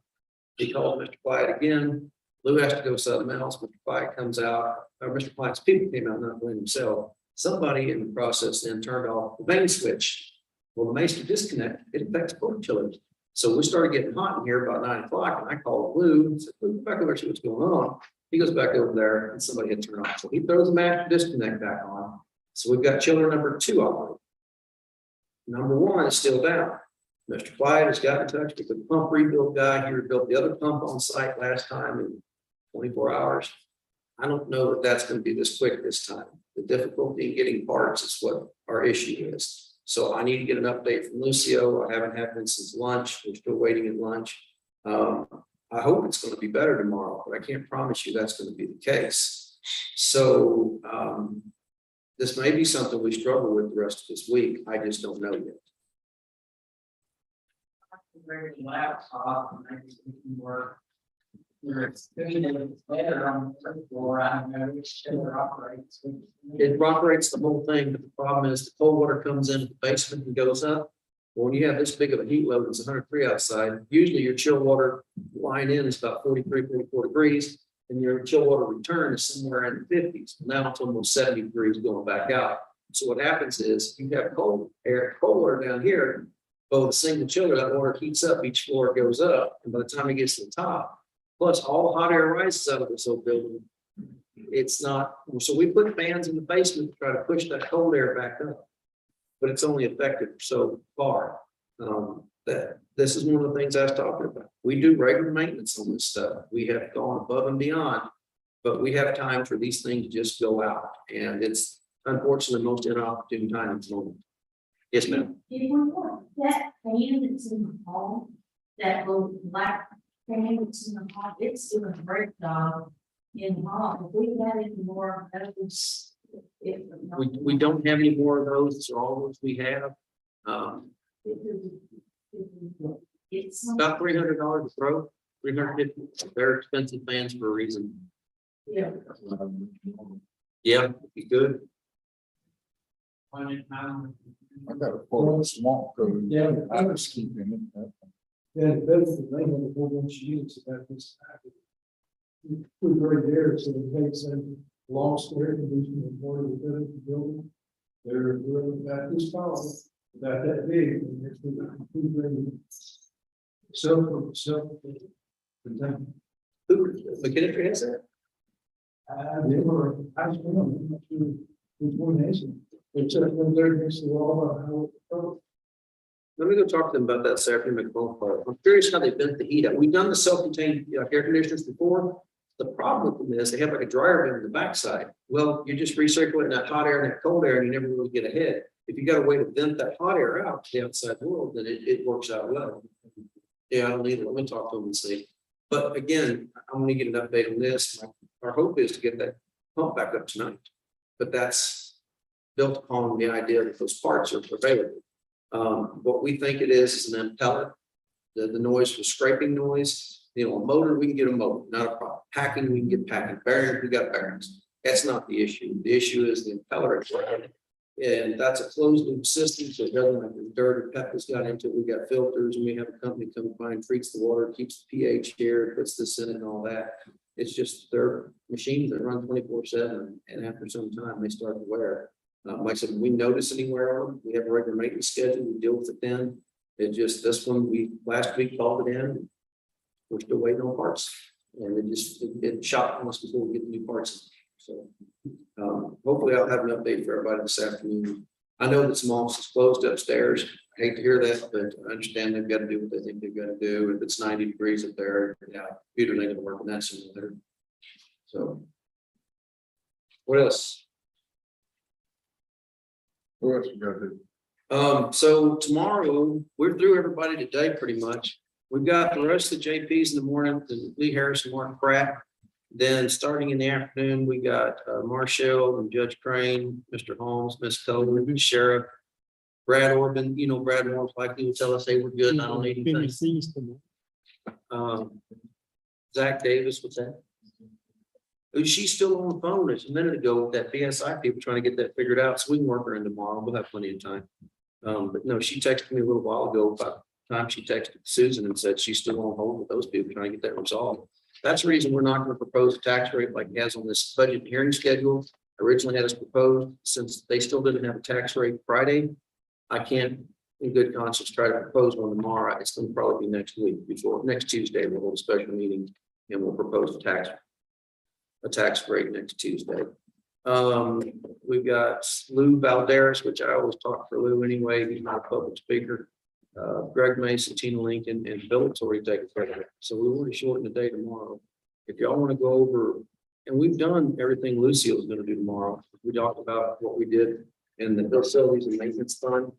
He called Mr. Wyatt again. Lou has to go something else. Mr. Wyatt comes out, Mr. Wyatt's people came out, not Lou himself. Somebody in the process then turned off the main switch. Well, the master disconnect, it affects both chillers. So we started getting hot in here about 9 o'clock, and I called Lou and said, Lou, back over, see what's going on. He goes back over there and somebody had turned off. So he throws the master disconnect back on. So we've got chiller number 2 operating. Number 1 is still down. Mr. Wyatt has got in touch with the pump rebuild guy. He rebuilt the other pump on site last time in 24 hours. I don't know that that's going to be this quick this time. The difficulty in getting parts is what our issue is. So I need to get an update from Lucio. I haven't had one since lunch. We're still waiting at lunch. I hope it's going to be better tomorrow, but I can't promise you that's going to be the case. So this may be something we struggle with the rest of this week. I just don't know yet. Bring the laptop and maybe we can work. It's better on the third floor, I don't know which chiller operates. It operates the whole thing, but the problem is the cold water comes into the basement and goes up. Well, when you have this big of a heat load, it's 103 outside. Usually your chill water line in is about 43, 44 degrees, and your chill water return is somewhere in the 50s. Now it's almost 70 degrees going back out. So what happens is you have cold water down here. Both a single chiller, that water heats up, each floor goes up, and by the time it gets to the top, plus all hot air rises out of this old building. It's not, so we put fans in the basement to try to push that cold air back up. But it's only effective so far. That this is one of the things I was talking about. We do regular maintenance on this stuff. We have gone above and beyond, but we have times where these things just go out, and it's unfortunately the most inopportune time at the moment. Yes, ma'am. That fan that's in the hall, that little black fan that's in the hall, it's doing a great job in the hall. If we had any more of those. We don't have any more of those. These are all those we have. It's About $300 a throw, 350. They're expensive fans for a reason. yeah. Yeah, be good. I got a full swamp code. Yeah. I just keep in it. Yeah, that's the thing, with a whole bunch of units about this. We're right there, so it makes a lost air conditioning in part of the building. They're really about this tall, about that big, and it's Who, McKinstry has that? I just don't know, I'm not sure which one has it. It's up there next to the wall. Let me go talk to them about that Saturday. I'm curious how they vent the heat out. We've done the self-contained air conditioners before. The problem with them is they have like a dryer vent in the backside. Well, you're just recirculating that hot air and that cold air, and you never really get ahead. If you got a way to vent that hot air out to the outside world, then it works out well. Yeah, I don't need it. Let me talk to them and see. But again, I'm going to get an update on this. Our hope is to get that pump back up tonight, but that's built upon the idea that those parts are available. What we think it is an impeller. The noise was scraping noise. You know, a motor, we can get a motor, not a problem. Packing, we can get packing. Bearings, we got bearings. That's not the issue. The issue is the impeller. And that's a closed loop system, so it doesn't have the dirt or peppers got into it. We got filters, and we have a company come by and treats the water, keeps the pH here, puts this in it and all that. It's just they're machines that run 24/7, and after some time they start to wear. Like I said, we notice anywhere on them. We have a regular maintenance schedule. We deal with it then. It just, this one, last week called it in. We're still waiting on parts. And it shocked us before we get the new parts. So, hopefully I'll have an update for everybody this afternoon. I know that some offices closed upstairs. I hate to hear that, but I understand they've got to do what they think they've got to do. If it's 90 degrees up there, yeah, computers ain't gonna work in that simulator. So. What else? What else you gotta do? So tomorrow, we're through everybody today pretty much. We've got the rest of the JPs in the morning, the Lee Harrison, Mark Pratt. Then starting in the afternoon, we got Marshall and Judge Crane, Mr. Holmes, Miss Culver, the Sheriff. Brad Orban, you know, Brad Orban's likely to tell us, hey, we're good, and I don't need anything. Zach Davis, what's that? Oh, she's still on the phone just a minute ago with that BSI people trying to get that figured out, so we can work her in tomorrow. We'll have plenty of time. But no, she texted me a little while ago about the time she texted Susan and said she's still on hold with those people trying to get that resolved. That's the reason we're not going to propose a tax rate like it has on this budget hearing schedule. Originally had us proposed, since they still didn't have a tax rate Friday. I can't in good conscience try to propose one tomorrow. It's going to probably be next week before next Tuesday. We'll hold a special meeting and we'll propose a tax rate next Tuesday. We've got Lou Valderas, which I always talk for Lou anyway. He's not a public speaker. Greg Mason, Tina Lincoln, and Bill's already taken care of it. So we want to shorten the day tomorrow. If y'all want to go over, and we've done everything Lucille's going to do tomorrow. We talked about what we did in the facilities and maintenance fund.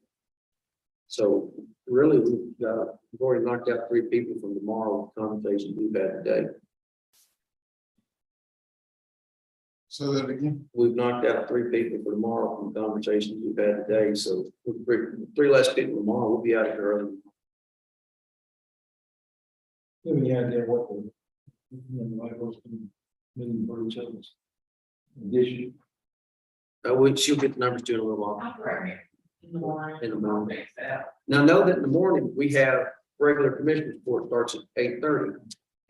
So really, we've already knocked out 3 people from tomorrow conversations we've had today. Say that again. We've knocked out 3 people for tomorrow from conversations we've had today. So 3 less people tomorrow. We'll be out of here early. Give me an idea what the, like what's been meaning for each other's addition. She'll get the numbers to you in a little while. I'll grab it in the morning. In the morning. Fix that. Now, know that in the morning, we have regular commissioner report starts at 8:30.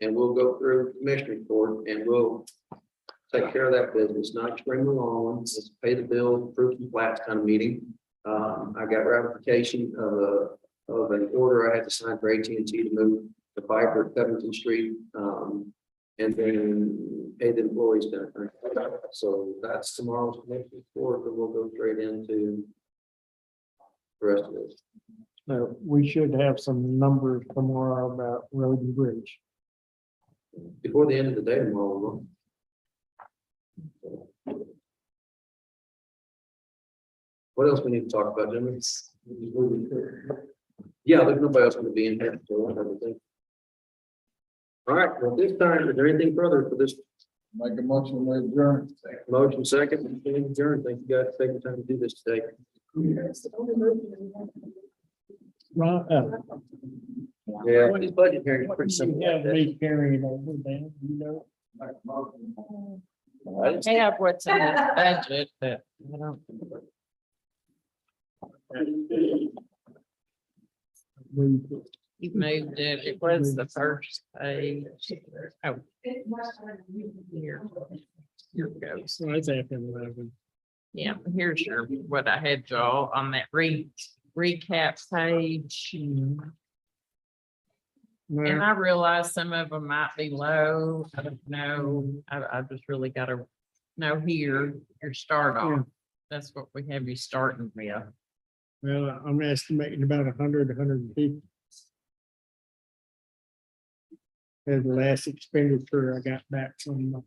And we'll go through commissioner report and we'll take care of that business, not extremely long one, just pay the bill, approve some flats kind of meeting. I got ratification of an order I had to sign for AT&T to move the fiber at Covington Street. And then pay the employees down. So that's tomorrow's commissioner report, but we'll go straight into the rest of it. We should have some numbers tomorrow about road and bridge. Before the end of the day tomorrow, we'll. What else we need to talk about, Jimmy? Yeah, there's nobody else going to be in here, so everything. All right, well, this time, is there anything further for this Make a motion to adjourn. motion second? Adjourn. Thank you guys for taking the time to do this today. Right, Yeah, this budget hearing is what pretty do simple. you have me carrying over there, you know? I have what's in the budget, but I don't. You moved it, it was the first page. Oh, here. Here it goes. So it's after 11. Yeah, here's your, what I had y'all on that recap page. And Well, I realize some of them might be low. I don't know. I just really gotta know here, your start Yeah. off. That's what we have you starting with. well, I'm estimating about 150. And the last expenditure I got back from